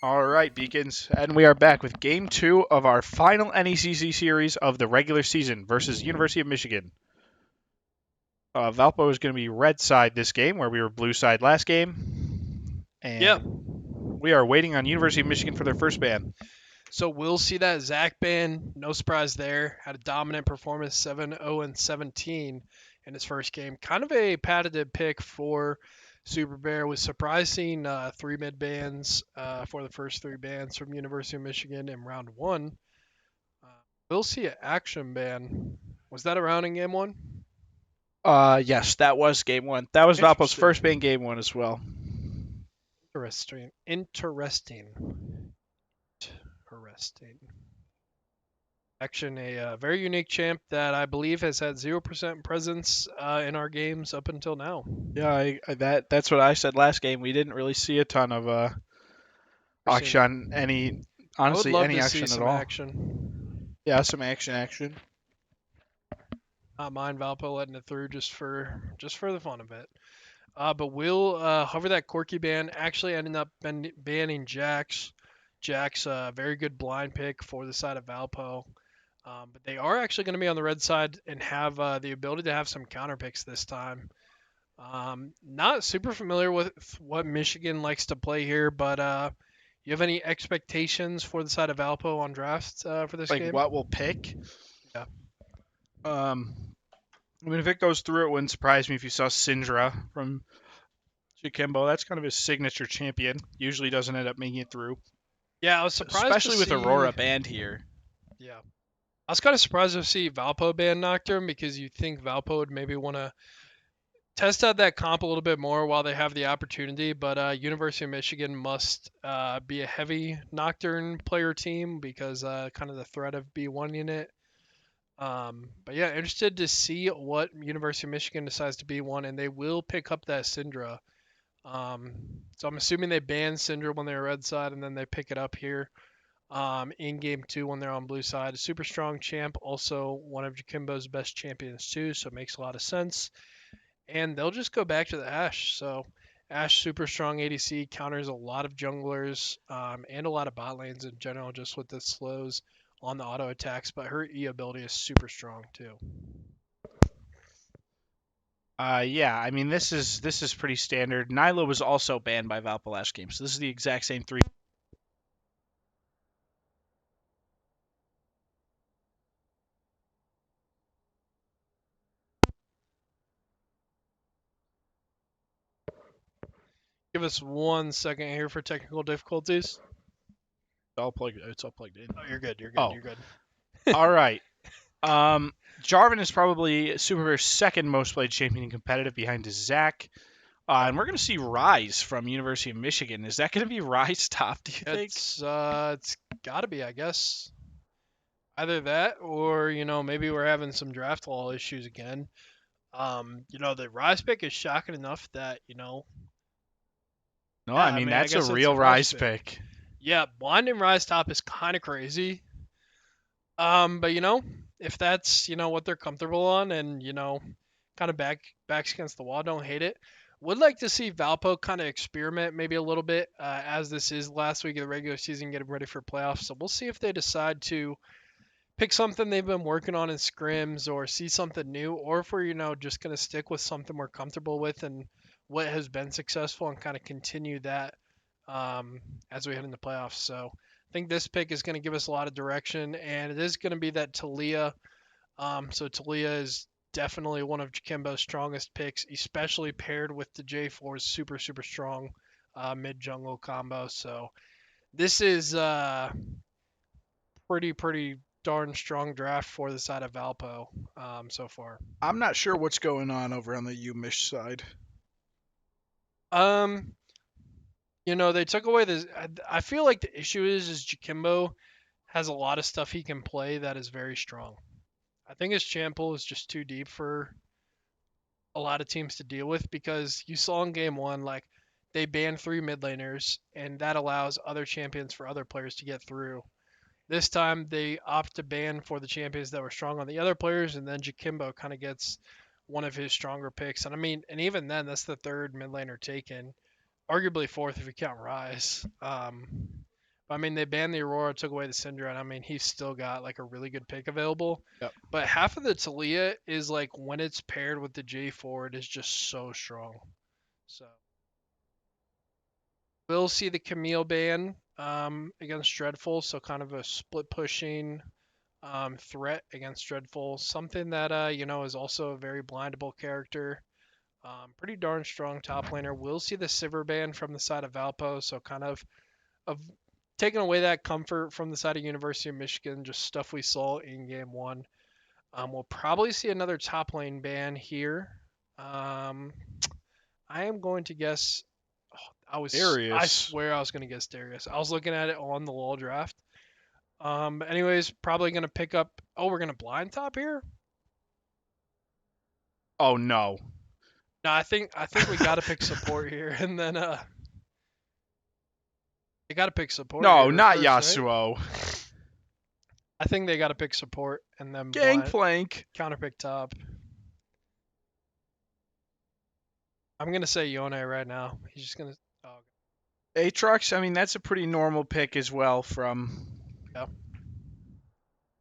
All right, Beacons, and we are back with Game 2 of our final NECC series of the regular season versus University of Michigan. Valpo is going to be red side this game, where we were blue side last game. And Yeah. we are waiting on University of Michigan for their first ban. So we'll see that Zach ban. No surprise there. Had a dominant performance, 7-0-17 in his first game. Kind of a patented pick for Super Bear. Was surprised seeing 3 mid bans for the first 3 bans from University of Michigan in round 1. We'll see an action ban. Was that around in game 1? Yes, that was game 1. That was Valpo's Interesting. first ban game 1 as well. Interesting. Action, a very unique champ that I believe has had 0% presence in our games up until now. Yeah, that's what I said last game. We didn't really see a ton of action, honestly, I would love any to action see at some all. action. Yeah, some action. Not mind Valpo letting it through just for the fun of it. But we'll hover that Corky ban. Actually ended up banning Jax. Jax, very good blind pick for the side of Valpo. But they are actually going to be on the red side and have the ability to have some counter picks this time. Not super familiar with what Michigan likes to play here, but you have any expectations for the side of Valpo on drafts for this Like game? what we'll pick? Yeah. I mean, if it goes through, it wouldn't surprise me if you saw Syndra from Jikimbo. That's kind of his signature champion. Usually doesn't end up making it through. Yeah, I was surprised Especially to with see... Aurora banned here. Yeah. I was kind of surprised to see Valpo ban Nocturne because you think Valpo would maybe want to test out that comp a little bit more while they have the opportunity. But University of Michigan must be a heavy Nocturne player team because kind of the threat of B1 unit. But yeah, interested to see what University of Michigan decides to B1, and they will pick up that Syndra. So I'm assuming they ban Syndra when they're red side, and then they pick it up here. In game 2 when they're on blue side. A super strong champ, also one of Jikimbo's best champions too, so it makes a lot of sense. And they'll just go back to the Ashe. So Ashe super strong ADC, counters a lot of junglers and a lot of bot lanes in general, just with the slows on the auto attacks. But her E ability is super strong too. Yeah, I mean this is pretty standard. Nyla was also banned by Valpo last game, so this is the exact same 3. Give us 1 second here for technical difficulties. It's all plugged in. Oh, you're good. You're good. Oh. You're good. All right. Jarvan is probably Super Bear's second most played champion in competitive behind Zach. And we're going to see Rise from University of Michigan. Is that going to be Rise top, do you think? It's got to be, I guess. Either that or, maybe we're having some draft wall issues again. The Rise pick is shocking enough that, No, yeah, I mean, that's guess a it's real a Rise Rise pick. yeah, blind and Rise top is kind of crazy. But if that's, what they're comfortable on and, kind of backs against the wall, don't hate it. Would like to see Valpo kind of experiment maybe a little bit as this is last week of the regular season, getting ready for playoffs. So we'll see if they decide to pick something they've been working on in scrims or see something new, or if we're, just going to stick with something we're comfortable with and what has been successful and kind of continue that as we head into playoffs. So I think this pick is going to give us a lot of direction, and it is going to be that Talia. So Talia is definitely one of Jikimbo's strongest picks, especially paired with the J4's super, super strong mid jungle combo. So this is pretty darn strong draft for the side of Valpo so far. I'm not sure what's going on over on the UMish side. They took away this. I feel like the issue is Jikimbo has a lot of stuff he can play that is very strong. I think his champ pool is just too deep for a lot of teams to deal with because you saw in game 1, like, they banned 3 mid laners, and that allows other champions for other players to get through. This time, they opt to ban for the champions that were strong on the other players, and then Jikimbo kind of gets one of his stronger picks. And I mean, and even then, that's the 3rd mid laner taken. arguably fourth if you count Rise. I mean, they banned the Aurora, took away the Syndra, and I mean, he's still got like a really good pick available. Yep. But half of the Talia is like when it's paired with the J4, it is just so strong. So we'll see the Camille ban against Dreadful, so kind of a split pushing threat against Dreadful. Something that is also a very blindable character. Pretty darn strong top laner. We'll see the Sivir ban from the side of Valpo, so kind of taking away that comfort from the side of University of Michigan, just stuff we saw in game one. We'll probably see another top lane ban here. I am going to guess. I Darius. swear I was going to guess Darius. I was looking at it on the LoL draft. But anyways, probably going to pick up. Oh, we're going to blind top here. Oh no. No, I think we got to pick support here, and then they got to pick support. No, here not first, right? Yasuo. I think they got to pick support and then Gangplank. counter pick top. I'm gonna say Yone right now. He's just gonna. Oh, Aatrox, I mean, that's a pretty normal pick as well from. yeah.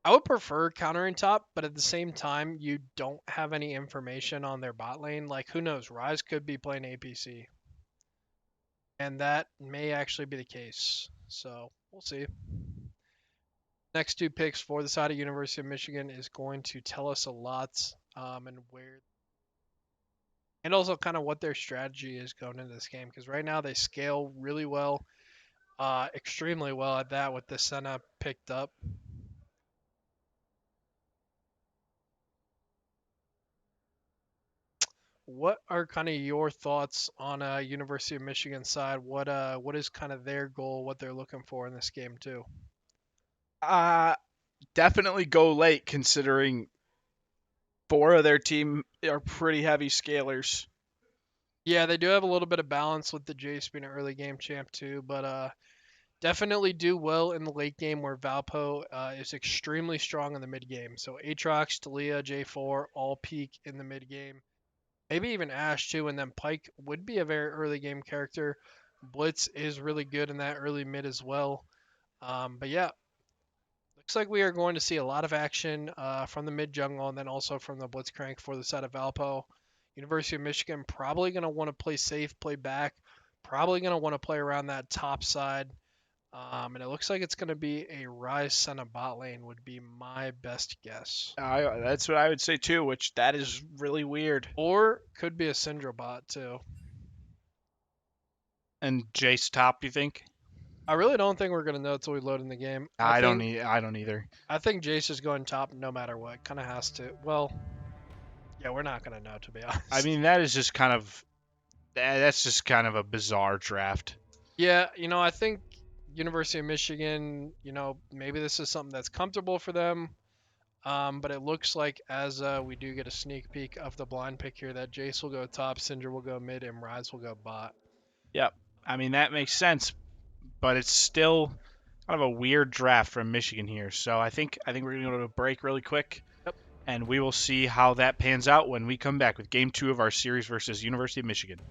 I would prefer countering top, but at the same time, you don't have any information on their bot lane. Like, who knows? Rise could be playing APC, and that may actually be the case. So we'll see. Next two picks for the side of University of Michigan is going to tell us a lot, and also kind of what their strategy is going into this game. Because right now they scale really well, extremely well at that with the Senna picked up. What are kind of your thoughts on University of Michigan side? What is kind of their goal? What they're looking for in this game too? Definitely go late considering 4 of their team are pretty heavy scalers. Yeah, they do have a little bit of balance with the Jace being an early game champ too, but definitely do well in the late game where Valpo is extremely strong in the mid game. So Aatrox, Talia, J4 all peak in the mid game. Maybe even Ash too, and then Pike would be a very early game character. Blitz is really good in that early mid as well. But yeah, looks like we are going to see a lot of action from the mid jungle and then also from the Blitzcrank for the side of Valpo. University of Michigan probably going to want to play safe, play back, probably going to want to play around that top side. And it looks like it's going to be a Rise Senna bot lane would be my best guess. That's what I would say too, which that is really weird. Or could be a Syndra bot too. And Jace top, you think? I really don't think we're going to know until we load in the game. I don't either. I think Jace is going top no matter what. Kind of has to. Well, yeah, we're not going to know, to be honest. I mean, that's just kind of a bizarre draft. Yeah, I think University of Michigan, maybe this is something that's comfortable for them. But it looks like as we do get a sneak peek of the blind pick here, that Jace will go top, Syndra will go mid, and Rise will go bot. Yep. I mean, that makes sense, but it's still kind of a weird draft from Michigan here. So I think we're going to go to a break really quick. Yep. And we will see how that pans out when we come back with Game 2 of our series versus University of Michigan.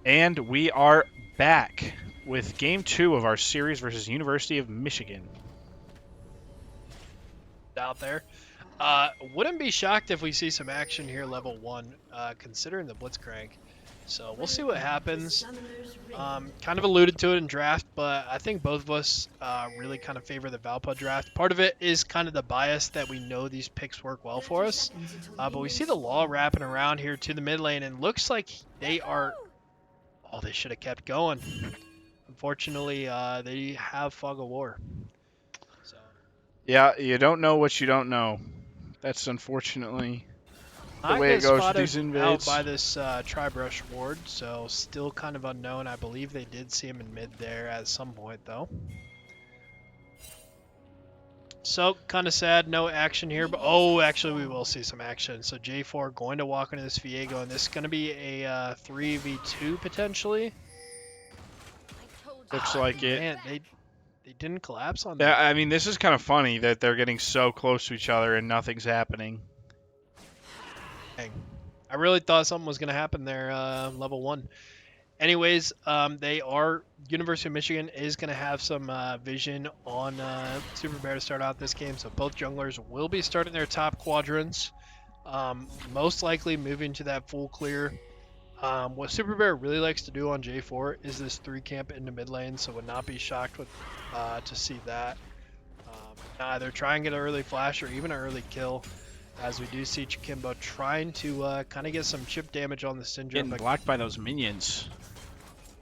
And we are back with Game 2 of our series versus University of Michigan. Out there. Wouldn't be shocked if we see some action here level 1, considering the Blitzcrank. So we'll see what happens. Kind of alluded to it in draft, but I think both of us really kind of favor the Valpo draft. Part of it is kind of the bias that we know these picks work well for us. But we see the Law wrapping around here to the mid lane, and looks like they are... Oh, they should have kept going. Unfortunately, they have Fog of War. So Yeah, you don't know what you don't know. That's unfortunately the I way get it goes with spotted these out invades. by this Tri-Brush ward, so still kind of unknown. I believe they did see him in mid there at some point, though. So, kind of sad, no action here, but oh, actually we will see some action. So J4 going to walk into this Viego, and this is going to be a 3v2 potentially. Looks like it. Man, they didn't collapse on Yeah, that. I mean, this is kind of funny that they're getting so close to each other and nothing's happening. Dang. I really thought something was going to happen there, level 1. Anyways, University of Michigan is going to have some vision on Super Bear to start out this game, so both junglers will be starting their top quadrants, most likely moving to that full clear. What Super Bear really likes to do on J4 is this 3 camp into mid lane, so would not be shocked to see that. Either try and get an early flash or even an early kill, as we do see Chikimbo trying to kind of get some chip damage on the Syndrome. Getting blocked by those minions.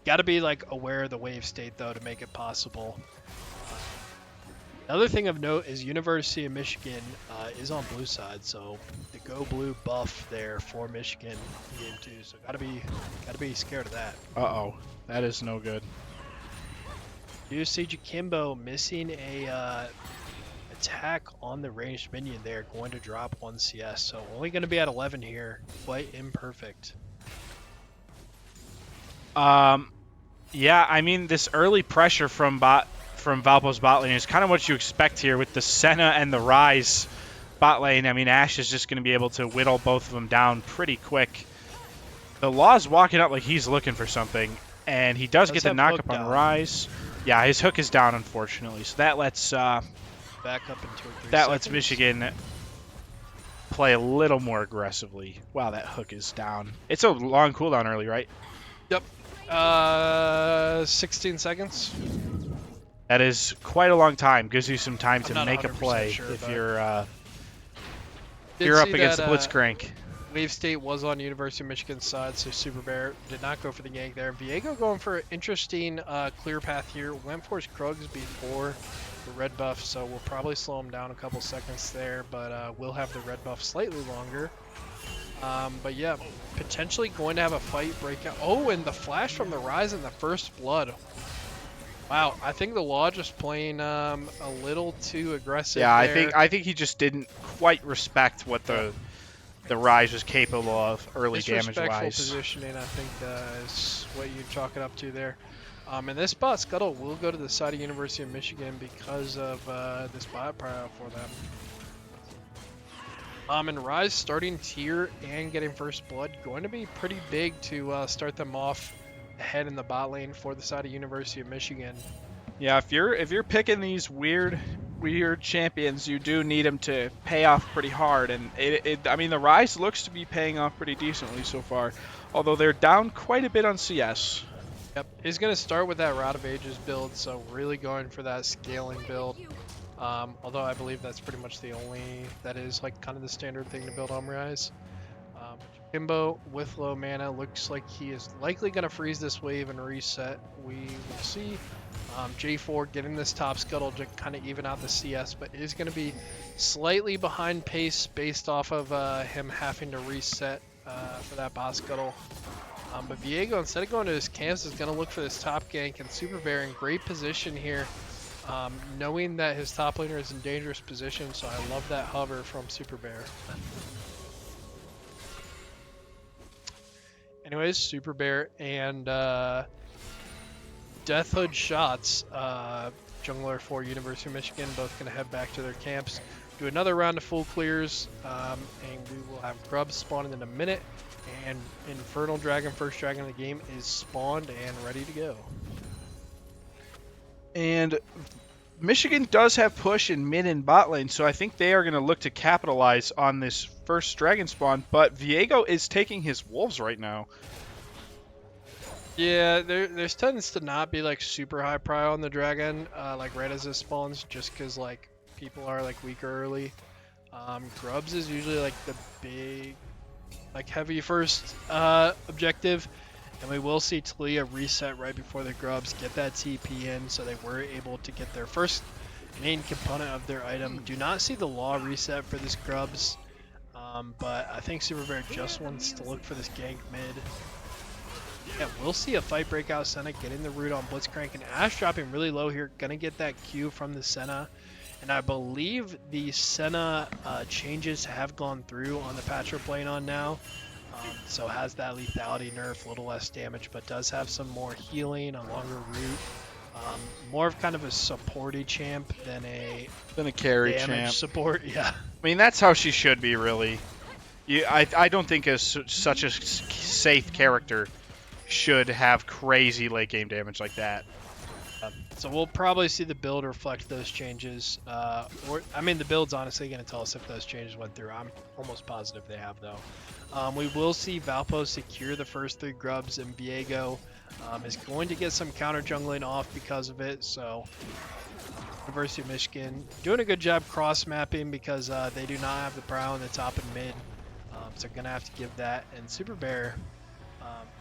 Got to be like aware of the wave state though to make it possible. Another thing of note is University of Michigan is on blue side, so the go blue buff there for Michigan in game 2. So gotta be scared of that. Uh-oh. That is no good. You see Jikimbo missing a attack on the ranged minion there, going to drop 1 CS. So only going to be at 11 here, quite imperfect. Yeah, I mean, this early pressure from Valpo's bot lane is kind of what you expect here with the Senna and the Ryze bot lane. I mean, Ashe is just going to be able to whittle both of them down pretty quick. The Law's walking up like he's looking for something, and he does get the knock-up on Ryze. Yeah, his hook is down, unfortunately, so that lets back up in 2 or 3 that seconds. lets Michigan play a little more aggressively. Wow, that hook is down. It's a long cooldown early, right? Yep. 16 seconds. That is quite a long time. Gives you some time to not make a 100% play sure, if but you're Did up see against that, the Blitzcrank. Wave State was on University of Michigan's side, so Super Bear did not go for the gank there. Viego going for an interesting clear path here. Went for his Krugs before the red buff, so we'll probably slow him down a couple seconds there, but we'll have the red buff slightly longer. But yeah, potentially going to have a fight break out. Oh, and the flash from the Ryze and the first blood. Wow, I think the Law just playing a little too aggressive. Yeah, there. I think he just didn't quite respect what the Ryze was capable of early damage Disrespectful wise. positioning, I think, is what you're chalking up to there. And this bot Scuttle will go to the side of University of Michigan because of this bot prior for them. And Ryze starting tier and getting first blood, going to be pretty big to start them off ahead in the bot lane for the side of University of Michigan. Yeah, if you're picking these weird champions, you do need them to pay off pretty hard, and I mean the Ryze looks to be paying off pretty decently so far, although they're down quite a bit on CS. Yep, he's going to start with that Rod of Ages build, so really going for that scaling build. Although I believe that's pretty much the only, that is like kind of the standard thing to build on Ryze. Kimbo with low mana looks like he is likely going to freeze this wave and reset. We will see. J4 getting this top scuttle to kind of even out the CS, but is going to be slightly behind pace based off of him having to reset for that boss scuttle. But Viego, instead of going to his camps, is going to look for this top gank, and Super Bear in great position here, knowing that his top laner is in dangerous position, so I love that hover from Super Bear. Anyways, Super Bear and Death Hood Shots, jungler for University of Michigan, both going to head back to their camps. do another round of full clears, and we will have grubs spawning in a minute. And Infernal Dragon, first dragon of the game, is spawned and ready to go. And Michigan does have push in mid and bot lane, so I think they are going to look to capitalize on this first dragon spawn. But Viego is taking his wolves right now. Yeah, there's tends to not be like super high prio on the dragon, like right as it spawns, just because like people are like weaker early. Grubs is usually like the big, like heavy first objective, and we will see Talia reset right before the grubs get that TP in, so they were able to get their first main component of their item. Do not see the law reset for this grubs, but I think Super Bear just wants to look for this gank mid. Yeah, we'll see a fight break out. Senna getting the root on Blitzcrank, and Ash dropping really low here. Gonna get that Q from the Senna. And I believe the Senna changes have gone through on the patch we're playing on now. So has that lethality nerf, a little less damage, but does have some more healing, a longer root. More of kind of a supporty champ than a carry damage champ. support. Yeah. I mean, that's how she should be, really. I don't think such a safe character should have crazy late game damage like that. So we'll probably see the build reflect those changes. The build's honestly going to tell us if those changes went through. I'm almost positive they have, though. We will see Valpo secure the first 3 grubs, and Viego is going to get some counter jungling off because of it. So University of Michigan doing a good job cross mapping because they do not have the brow in the top and mid. So going to have to give that. And Super Bear,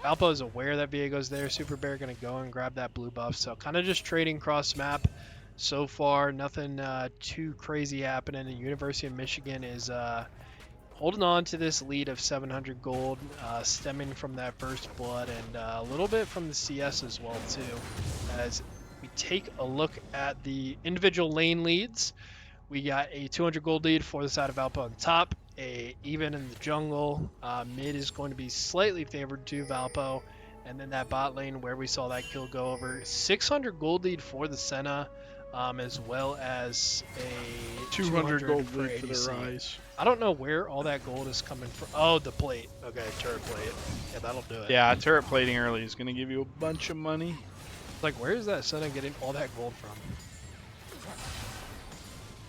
Valpo is aware that Viego's there. Super Bear going to go and grab that blue buff. So kind of just trading cross map so far. Nothing too crazy happening. The University of Michigan is holding on to this lead of 700 gold, stemming from that first blood and a little bit from the CS as well too. As we take a look at the individual lane leads, we got a 200 gold lead for the side of Valpo on top. Even in the jungle, mid is going to be slightly favored to Valpo, and then that bot lane where we saw that kill go over. 600 gold lead for the Senna, as well as a 200 gold for lead for the ADC. Rise. I don't know where all that gold is coming from. Oh, the plate. Okay, turret plate. Yeah, that'll do it. Yeah, turret plating early is going to give you a bunch of money. Like, where is that Senna getting all that gold from?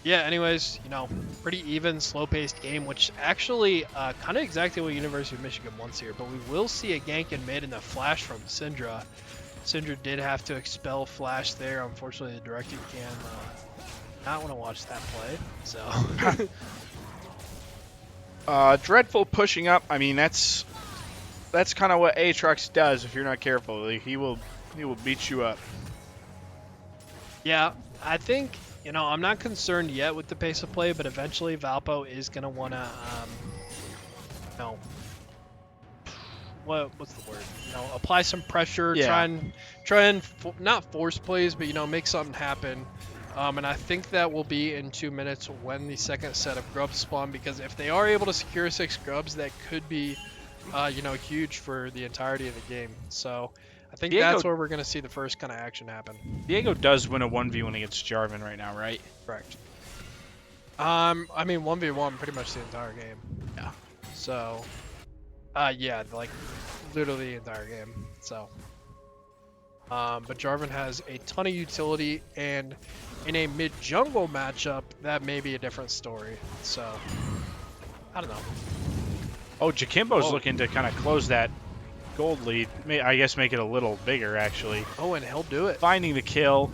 Yeah, anyways, pretty even, slow-paced game, which actually kind of exactly what University of Michigan wants here. But we will see a gank in mid and a flash from Syndra. Syndra did have to expel Flash there. Unfortunately, the directing cam not want to watch that play. So, Dreadful pushing up. I mean, that's kind of what Aatrox does if you're not careful. Like, he will beat you up. yeah, I think. I'm not concerned yet with the pace of play, but eventually Valpo is going to want to, what's the word? Apply some pressure, Yeah. try and not force plays, but, make something happen. And I think that will be in 2 minutes when the second set of grubs spawn, because if they are able to secure 6 grubs, that could be, huge for the entirety of the game. So I think that's where we're going to see the first kind of action happen. Diego does win a 1v1 against Jarvan right now, right? Correct. 1v1 pretty much the entire game. Yeah. So, yeah, like literally the entire game. So, but Jarvan has a ton of utility, and in a mid jungle matchup, that may be a different story. So, I don't know. Oh, Jakimbo's looking to kind of close that gold lead. I guess make it a little bigger, actually. Oh, and he'll do it. Finding the kill.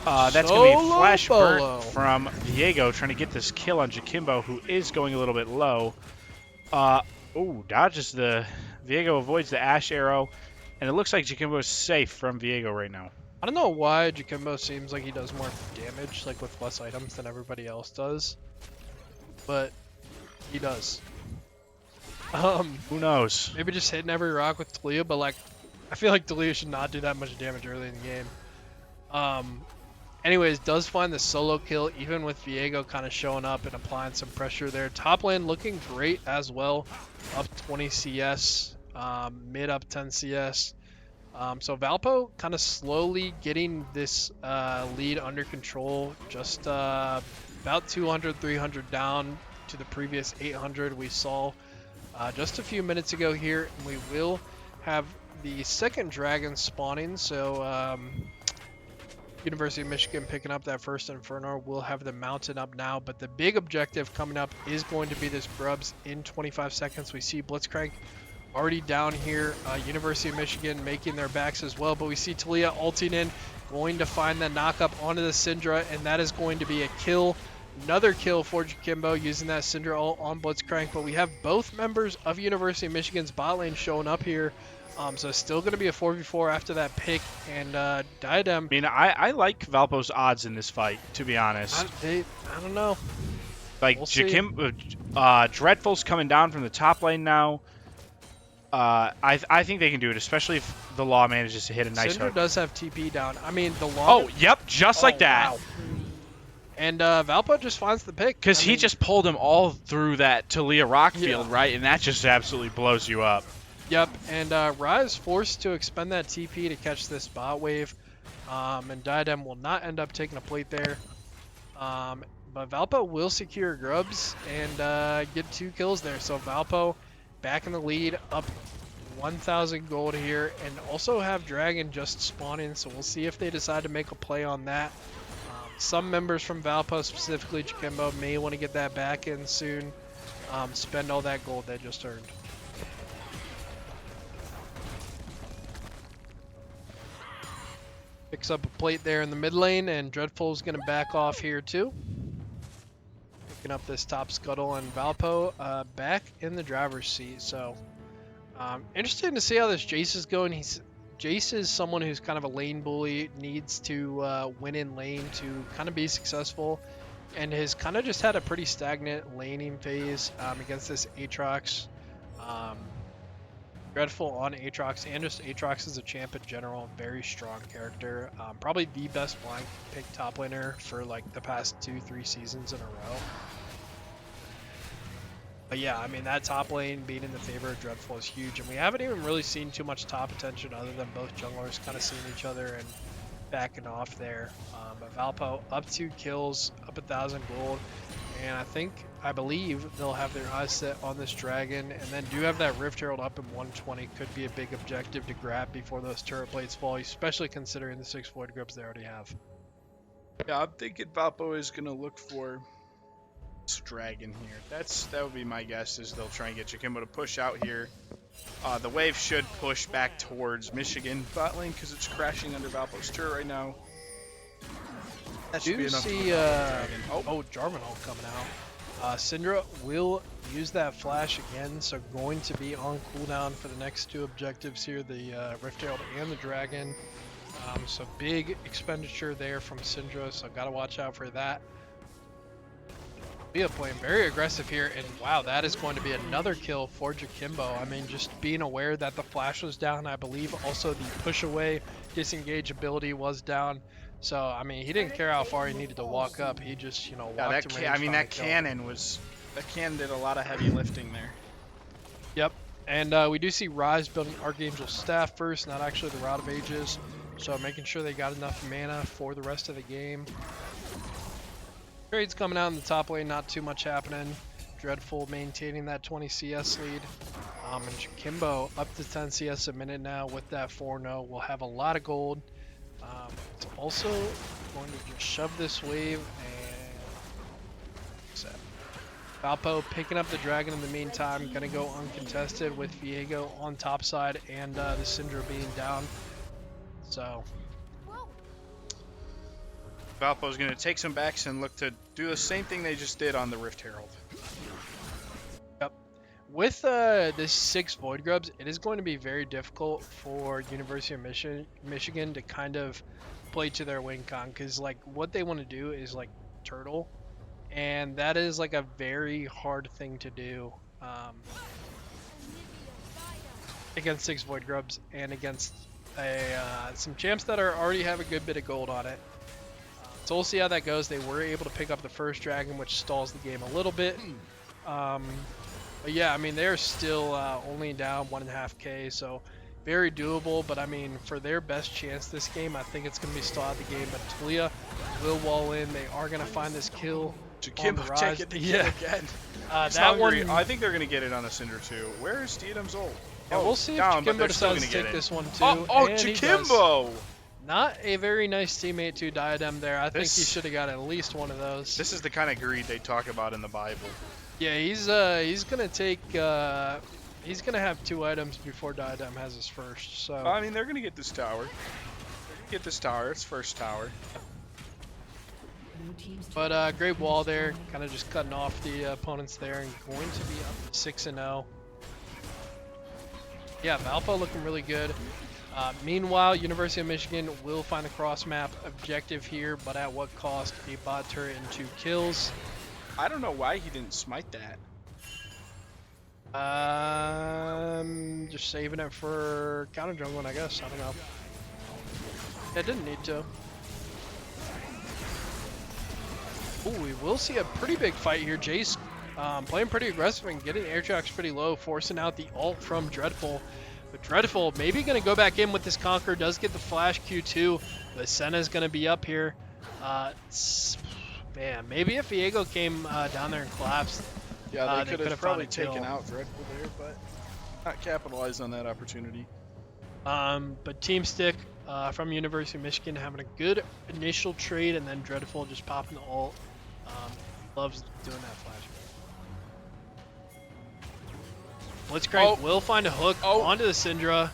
That's going to be flash burnt Bolo. from Viego trying to get this kill on Jakimbo, who is going a little bit low. Dodges the... Viego avoids the Ash arrow, and it looks like Jakimbo is safe from Viego right now. I don't know why Jakimbo seems like he does more damage, like with less items than everybody else does, but he does. Who knows? Maybe just hitting every rock with Talia, but like, I feel like Talia should not do that much damage early in the game. Anyways, does find the solo kill, even with Viego kind of showing up and applying some pressure there. Top lane looking great as well, up 20 CS, mid up 10 CS. So Valpo kind of slowly getting this lead under control, just about 200, 300 down to the previous 800 we saw just a few minutes ago here. And we will have the second dragon spawning. So University of Michigan picking up that first Inferno. We'll have them mounted up now. But the big objective coming up is going to be this Grubs in 25 seconds. We see Blitzcrank already down here. University of Michigan making their backs as well. But we see Talia ulting in, going to find that knockup onto the Syndra. And that is going to be a kill. Another kill for Jakimbo using that Syndra ult on Blitzcrank. But we have both members of University of Michigan's bot lane showing up here. So still going to be a 4v4 after that pick, and Diadem. I mean, I like Valpo's odds in this fight, to be honest. I don't know. Like, We'll Dreadful's coming down from the top lane now. I think they can do it, especially if the Law manages to hit a nice Syndra hook. does have TP down. I mean, the Law. Oh, yep, just like that. Wow. And Valpo just finds the pick. Because he just pulled him all through that Talia Rockfield, Yeah. right? And that just absolutely blows you up. Yep, and Rise forced to expend that TP to catch this bot wave. And Diadem will not end up taking a plate there. But Valpo will secure Grubs and get 2 kills there. So Valpo back in the lead, up 1,000 gold here, and also have Dragon just spawning. So we'll see if they decide to make a play on that. Some members from Valpo, specifically Jakimbo, may want to get that back in soon. Spend all that gold they just earned. Picks up a plate there in the mid lane, and Dreadful's going to back off here too. Picking up this top scuttle, and Valpo back in the driver's seat. So interesting to see how this Jace is going. Jace is someone who's kind of a lane bully, needs to win in lane to kind of be successful, and has kind of just had a pretty stagnant laning phase against this Aatrox. Dreadful on Aatrox, and just Aatrox as a champ in general, very strong character. Probably the best blind pick top laner for like the past 2-3 seasons in a row. But yeah, I mean, that top lane being in the favor of Dreadful is huge, and we haven't even really seen too much top attention other than both junglers kind of seeing each other and backing off there. But Valpo up 2 kills, up 1,000 gold, and I believe they'll have their eyes set on this dragon, and then do have that Rift Herald up in 120. Could be a big objective to grab before those turret plates fall, especially considering the 6 Void Grubs they already have. Yeah, I'm thinking Valpo is going to look for this dragon here. That would be my guess, is they'll try and get Jakimbo to push out here. The wave should push back towards Michigan bot lane because it's crashing under Valpo's turret right now. That should be enough to See, kill the dragon. Jarvan ult coming out. Syndra will use that flash again, so going to be on cooldown for the next 2 objectives here, the Rift Herald and the Dragon. So big expenditure there from Syndra, so gotta watch out for that. Be playing very aggressive here, and wow, that is going to be another kill for Jakimbo. I mean, just being aware that the flash was down, I believe also the push away disengage ability was down. So, I mean, he didn't care how far he needed to walk up. He just, walked to range. I mean, that cannon did a lot of heavy lifting there. Yep. And we do see Rise building Archangel's Staff first, not actually the Rod of Ages. So making sure they got enough mana for the rest of the game. Trades coming out in the top lane, not too much happening. Dreadful maintaining that 20 CS lead. And Jakimbo up to 10 CS a minute now with that 4-0. We'll have a lot of gold. It's also going to just shove this wave and Valpo picking up the dragon in the meantime. Gonna go uncontested with Viego on top side and the Syndra being down. So Valpo's going to take some backs and look to do the same thing they just did on the Rift Herald. Yep. With this 6 Void Grubs, it is going to be very difficult for University of Michigan to kind of play to their win con, because like what they want to do is like turtle, and that is like a very hard thing to do against 6 Void Grubs and against some champs that already have a good bit of gold on it. So we'll see how that goes. They were able to pick up the first dragon, which stalls the game a little bit. But yeah, I mean, they're still only down 1.5k, so very doable. But I mean, for their best chance this game, I think it's going to be stall out the game. But Talia will wall in. They are going to find this kill Jacimbo Rise. taking the Yeah. kill again. He's That hungry. one. I think they're going to get it on a Cinder too. Where is Diadem's ult? Yeah, we'll see if down, but Jacimbo they're still decides to gonna take get it. this one too. Oh, and he does. Jacimbo! Not a very nice teammate to Diadem there. I think he This- should have got at least one of those. This is the kind of greed they talk about in the Bible. Yeah, he's gonna take he's gonna have 2 items before Diadem has his first. So I mean, they're going to get this tower. They're going to get this tower. It's first tower. but great wall there, kind of just cutting off the opponents there and going to be up to 6-0. Yeah, Valpo looking really good. Meanwhile, University of Michigan will find the cross map objective here, but at what cost? A bot turret and 2 kills. I don't know why he didn't smite that. Just saving it for counter jungling, I guess. I don't know. It didn't need to. Ooh, we will see a pretty big fight here. Jace playing pretty aggressive and getting air tracks pretty low, forcing out the ult from Dreadful. But Dreadful maybe going to go back in with this Conquer, does get the flash Q2. The Senna's going to be up here. Man, maybe if Viego came down there and collapsed. Yeah, they they could could've have found probably a kill. taken out Dreadful there, but not capitalized on that opportunity. But Team Stick from University of Michigan having a good initial trade, and then Dreadful just popping the ult. Loves doing that flash. Blitzcrank will find a hook onto the Syndra,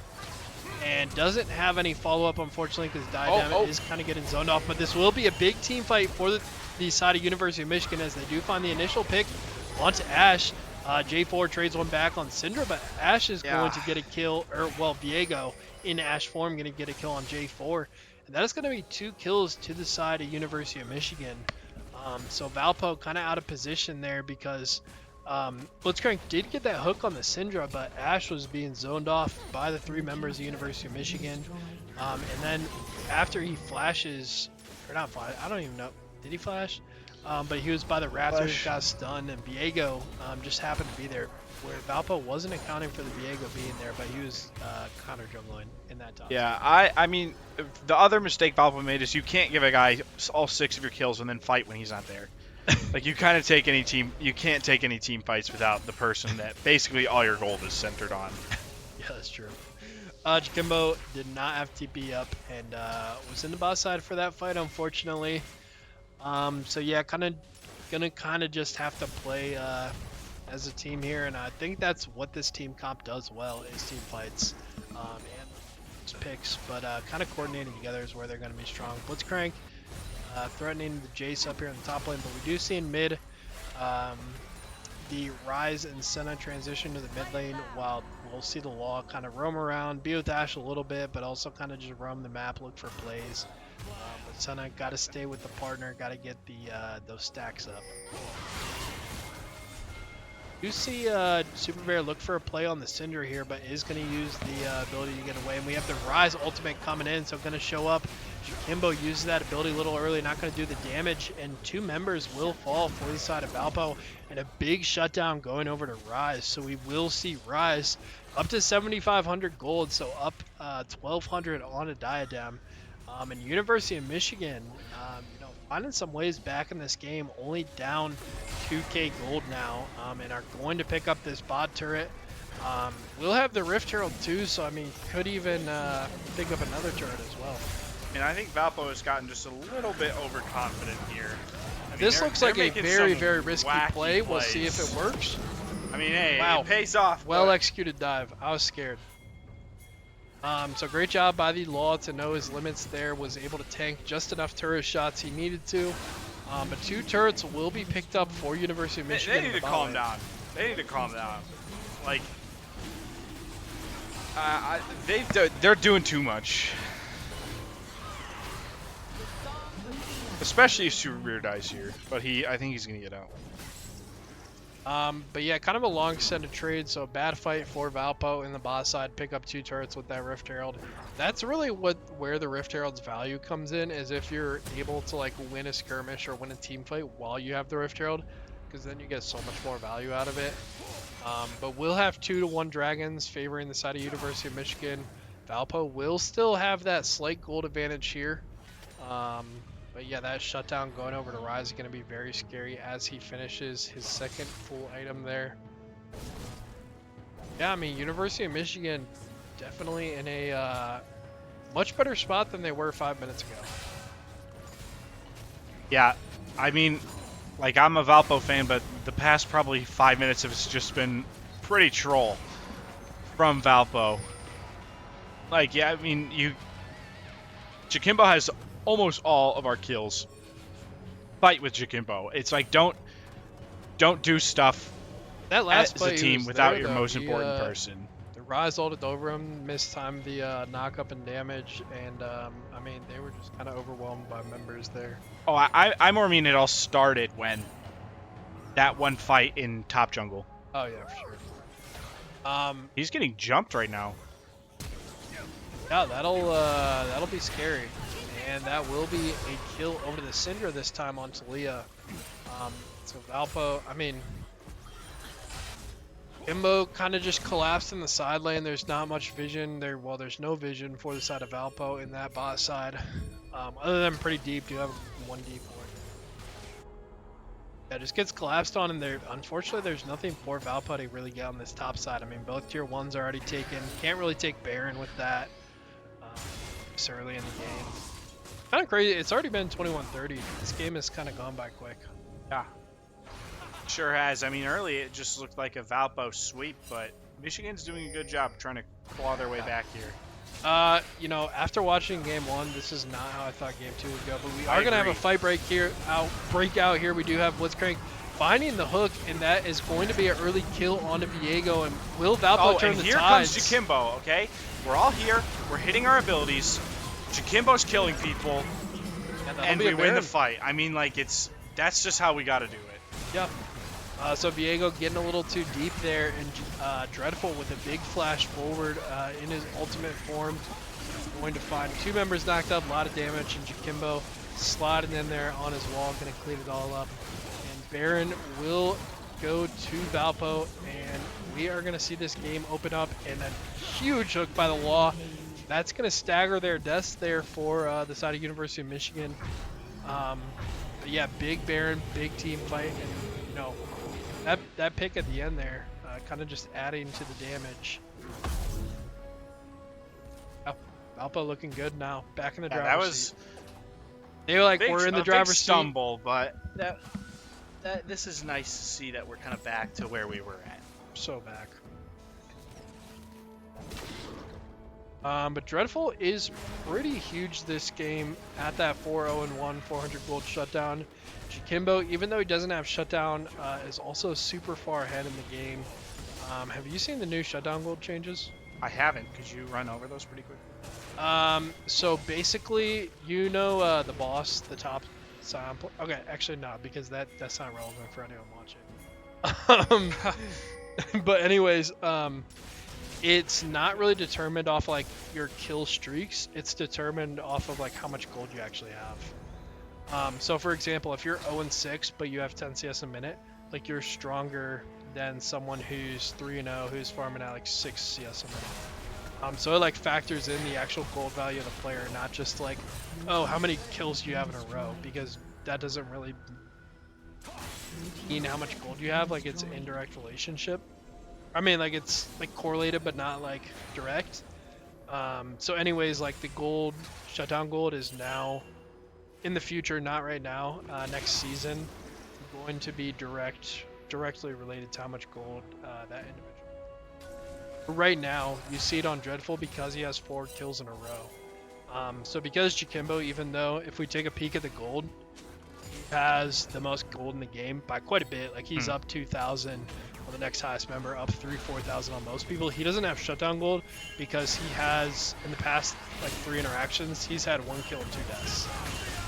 and doesn't have any follow-up, unfortunately, because Diadem is kind of getting zoned off. But this will be a big team fight for the side of University of Michigan, as they do find the initial pick onto Ashe. J4 trades one back on Syndra, but Ashe is going to get a kill, or well, Viego in Ashe form going to get a kill on J4. And that is going to be 2 kills to the side of University of Michigan. So Valpo kind of out of position there, because Blitzcrank did get that hook on the Syndra, but Ashe was being zoned off by the 3 members of University of Michigan. And then after he flashes, or not flash, I don't even know, did he flash? But he was by the Raptors, got stunned, and Viego just happened to be there, where Valpo wasn't accounting for the Viego being there, but he was counter jungling in that time. Yeah, I mean, the other mistake Valpo made is you can't give a guy all 6 of your kills and then fight when he's not there. Like, you kind of take any team, you can't take any team fights without the person that basically all your gold is centered on. Yeah, that's true. Jacimbo did not have TP up, and was in the bot side for that fight, unfortunately. So yeah, gonna just have to play as a team here, and I think that's what this team comp does well, is team fights and picks, but kind of coordinating together is where they're going to be strong. Blitzcrank threatening the Jace up here in the top lane, but we do see in mid the Rise and Senna transition to the mid lane, while we'll see the Law kind of roam around, be with Ashe a little bit, but also kind of just roam the map, look for plays. But Senna got to stay with the partner, got to get the those stacks up. You see Super Bear look for a play on the Syndra here, but is going to use the ability to get away. And we have the Rise ultimate coming in, so going to show up. Jacimbo uses that ability a little early, not going to do the damage, and 2 members will fall for the side of Valpo, and a big shutdown going over to Rise. So we will see Rise up to 7,500 gold, so up 1,200 on a Diadem. And University of Michigan, finding some ways back in this game, only down 2k gold now, and are going to pick up this bot turret. We'll have the Rift Herald too, so I mean, could even pick up another turret as well. I mean, I think Valpo has gotten just a little bit overconfident here. I mean, This looks like a making very, some very risky wacky play. We'll see if plays. it works. I mean, hey, Wow. it pays off. Well but executed dive. I was scared. So great job by the Law to know his limits there. Was able to tank just enough turret shots he needed to. But 2 turrets will be picked up for University of Michigan. they need to calm down. They need to calm down. Like, they're doing too much. Especially if Super Beer dies here, but I think he's gonna get out. But yeah, kind of a long set of trades, so a bad fight for Valpo in the boss side, pick up 2 turrets with that Rift Herald. That's really where the Rift Herald's value comes in, is if you're able to like win a skirmish or win a team fight while you have the Rift Herald, because then you get so much more value out of it. But we'll have 2-1 dragons favoring the side of University of Michigan. Valpo will still have that slight gold advantage here. But yeah, that shutdown going over to Rise is going to be very scary as he finishes his second full item there. Yeah, I mean, University of Michigan definitely in a much better spot than they were 5 minutes ago. Yeah, I mean, like, I'm a Valpo fan, but the past probably 5 minutes have just been pretty troll from Valpo. Like, yeah, I mean, Jakimbo has almost all of our kills. Fight with Jakimbo. It's like, don't do stuff That last as a fight he team was without there, your though, most he, important person. The Rise ulted over him, mistimed the knock up and damage, and I mean, they were just kind of overwhelmed by members there. Oh, I more mean it all started when that one fight in top jungle. Oh yeah, for sure. He's getting jumped right now. Yeah, that'll be scary, and that will be a kill over the Syndra this time on Talia. So Valpo, I mean, Imbo kind of just collapsed in the side lane. There's not much vision there. Well, there's no vision for the side of Valpo in that bot side. Other than pretty deep, do have one deep one. Yeah, just gets collapsed on, and there. Unfortunately, there's nothing for Valpo to really get on this top side. I mean, both tier 1s are already taken. Can't really take Baron with that this early in the game. Kind of crazy. It's already been 21:30. This game has kind of gone by quick. Yeah. Sure has. I mean, early it just looked like a Valpo sweep, but Michigan's doing a good job trying to claw their way back here. You know, after watching game 1, this is not how I thought game 2 would go, but we are I going to have a agree. fight break out here. We do have Blitzcrank finding the hook, and that is going to be an early kill onto Viego, and will Valpo turn and the here tides? comes Jakimbo, okay? We're all here. We're hitting our abilities. Jakimbo's killing people, that'll and be a we win the Baron. fight. I mean, like, that's just how we got to do it. Yep. So Viego getting a little too deep there, and Dreadful with a big flash forward in his ultimate form. Going to find 2 members knocked up, a lot of damage, and Jakimbo sliding in there on his wall, going to clean it all up. And Baron will go to Valpo, and we are going to see this game open up, and a huge hook by the Law. That's going to stagger their deaths there for the side of University of Michigan. But yeah, big Baron, big team fight, and you know, that pick at the end there, kind of just adding to the damage. Oh, Valpo looking good now, back in the Yeah, driver's that was seat. They were like, we're in the driver's big seat. stumble, but this is nice to see that we're kind of back to where we were at. So back. But Dreadful is pretty huge this game at that 4-0-1, 400 gold shutdown. Jakimbo, even though he doesn't have shutdown, is also super far ahead in the game. Have you seen the new shutdown gold changes? I haven't. Could you run over those pretty quick? So basically, you know the boss, the top sample. Okay, actually not, because that's not relevant for anyone watching. But anyways, it's not really determined off like your kill streaks. It's determined off of like how much gold you actually have. So for example, if you're 0-6 but you have 10 CS a minute, like you're stronger than someone who's 3-0 who's farming at like 6 CS a minute. So it like factors in the actual gold value of the player, not just like, oh, how many kills do you have in a row, because that doesn't really mean how much gold you have. Like it's an indirect relationship. I mean, like it's like correlated but not like direct. So anyways, like the gold, shutdown gold is now in the future, not right now, next season, going to be directly related to how much gold that individual. Right now, you see it on Dreadful because he has 4 kills in a row. So because Jakimbo, even though if we take a peek at the gold, he has the most gold in the game by quite a bit. Like he's up 2,000 on the next highest member, up 4,000 on most people. He doesn't have shutdown gold because he has, in the past like 3 interactions, he's had 1 kill and 2 deaths.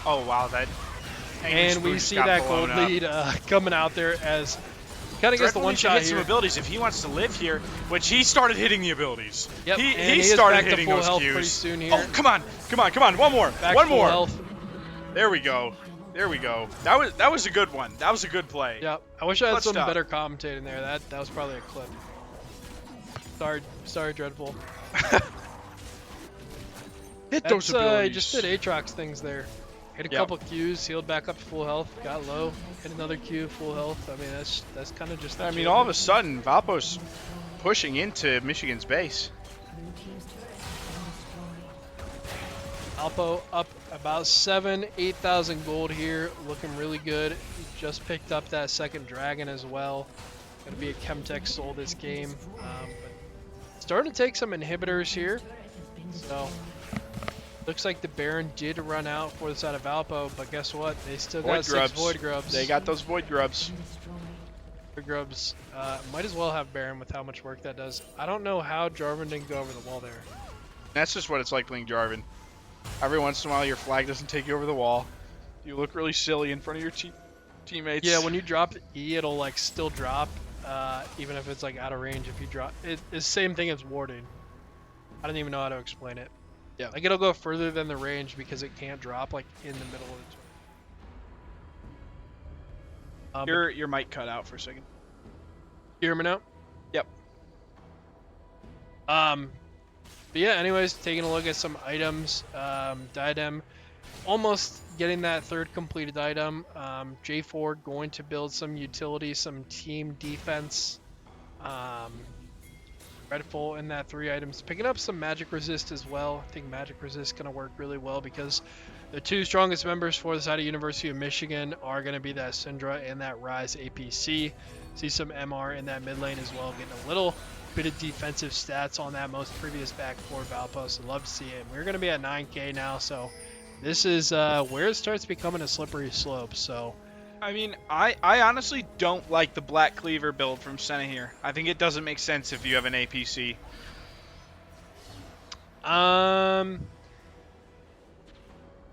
Oh wow, that. And we see that gold lead coming out there as kind of gets the one shot hit here. some abilities if he wants to live here, which he started hitting the abilities. Yep, he and he is started back to hitting full those health Qs. pretty soon here. Oh, come on, one more, Back one to full more. health. There we go. That was a good one. That was a good play. Yep. I wish I had Clutch some up. better commentating there. That was probably a clip. Sorry, Dreadful. Hit those He abilities. just did Aatrox things there. Hit a Yep. couple Qs, healed back up to full health, got low, hit another Q, full health. I mean, that's kind of just. I mean, all of a sudden, Valpo's pushing into Michigan's base. Alpo up about 8,000 gold here, looking really good. Just picked up that second dragon as well. Gonna be a Chemtech soul this game. But starting to take some inhibitors here. So looks like the Baron did run out for the side of Alpo, but guess what? They still got 6 Void Grubs. They got those Void Grubs. Void Grubs. Might as well have Baron with how much work that does. I don't know how Jarvan didn't go over the wall there. That's just what it's like playing Jarvan. Every once in a while, your flag doesn't take you over the wall. You look really silly in front of your teammates. Yeah, when you drop E, it'll like still drop, even if it's like out of range. If you drop, it's the same thing as warding. I don't even know how to explain it. Yeah. Like it'll go further than the range because it can't drop like in the middle of the. Your mic cut out for a second. You hear me now? Yep. But yeah, anyways, taking a look at some items. Diadem, almost getting that third completed item. J4 going to build some utility, some team defense. Redfall in that 3 items. Picking up some magic resist as well. I think magic resist going to work really well because the 2 strongest members for the side of University of Michigan are going to be that Syndra and that Rise APC. See some MR in that mid lane as well, getting a little bit of defensive stats on that most previous back for Valpo, so love to see it. We're going to be at 9k now, so this is where it starts becoming a slippery slope. So I mean, I honestly don't like the Black Cleaver build from Senna here. I think it doesn't make sense if you have an APC.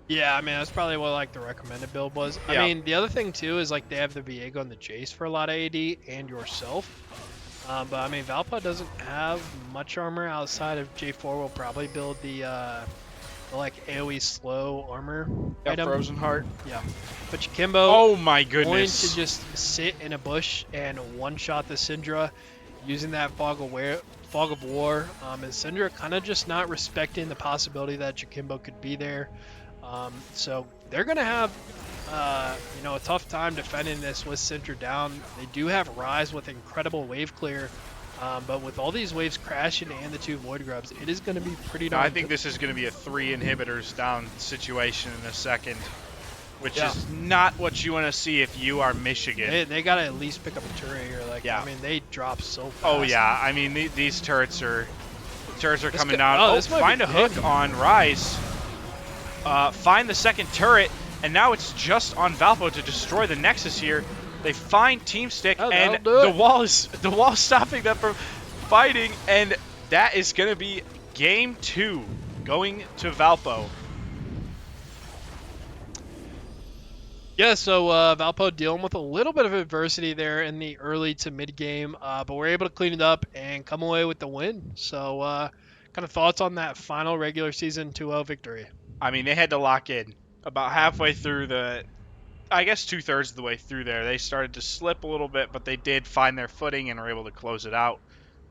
yeah, I mean that's probably what like the recommended build was. Yeah. I mean the other thing too is like they have the Viego and the Jace for a lot of AD and yourself. But I mean Valpo doesn't have much armor outside of J4 will probably build the like AoE slow armor item. Frozen Heart. Yeah. But Jakimbo Oh my going goodness. to just sit in a bush and one-shot the Syndra using that Fog of War. And Syndra kind of just not respecting the possibility that Jakimbo could be there. So they're going to have a tough time defending this with Syndra down. They do have Rise with incredible wave clear. But with all these waves crashing and the 2 Void Grubs, it is going to be pretty darn I think this is going to be a 3 inhibitors down situation in a second, which is not what you want to see if you are Michigan. They got to at least pick up a turret here. Like, Yeah. I mean, they drop so fast. Oh yeah, I mean these turrets are coming could- down. oh, Oh, this might find be a hook big. on Rise. Find the second turret, and now it's just on Valpo to destroy the Nexus here. They find Team Stick, Oh, and that'll do the it. wall is stopping them from fighting, and that is going to be game 2 going to Valpo. Yeah, so Valpo dealing with a little bit of adversity there in the early to mid game, but we're able to clean it up and come away with the win. So, kind of thoughts on that final regular season 2-0 victory? I mean, they had to lock in about halfway through I guess 2/3 of the way through there. They started to slip a little bit, but they did find their footing and were able to close it out.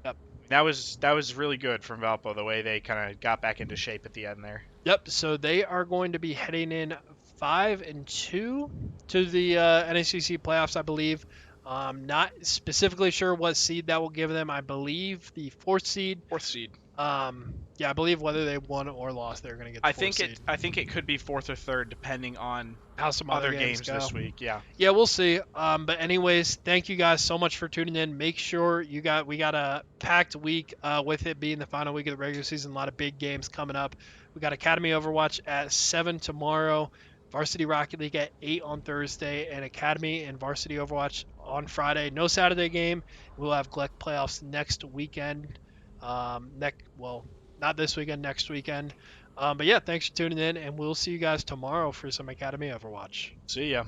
Yep. That was really good from Valpo, the way they kind of got back into shape at the end there. Yep, so they are going to be heading in 5-2 to the NECC playoffs, I believe. Not specifically sure what seed that will give them. I believe the 4th seed. 4th seed. Yeah, I believe whether they won or lost, they're going to get the 4th seed. I think it could be 4th or 3rd depending on How some Other other games go. this week, yeah. Yeah, we'll see. But anyways, thank you guys so much for tuning in. Make sure we got a packed week with it being the final week of the regular season. A lot of big games coming up. We got Academy Overwatch at 7 tomorrow, Varsity Rocket League at 8 on Thursday, and Academy and Varsity Overwatch on Friday. No Saturday game. We'll have GLEC playoffs next weekend. Not this weekend, next weekend. But yeah, thanks for tuning in, and we'll see you guys tomorrow for some Academy Overwatch. See ya.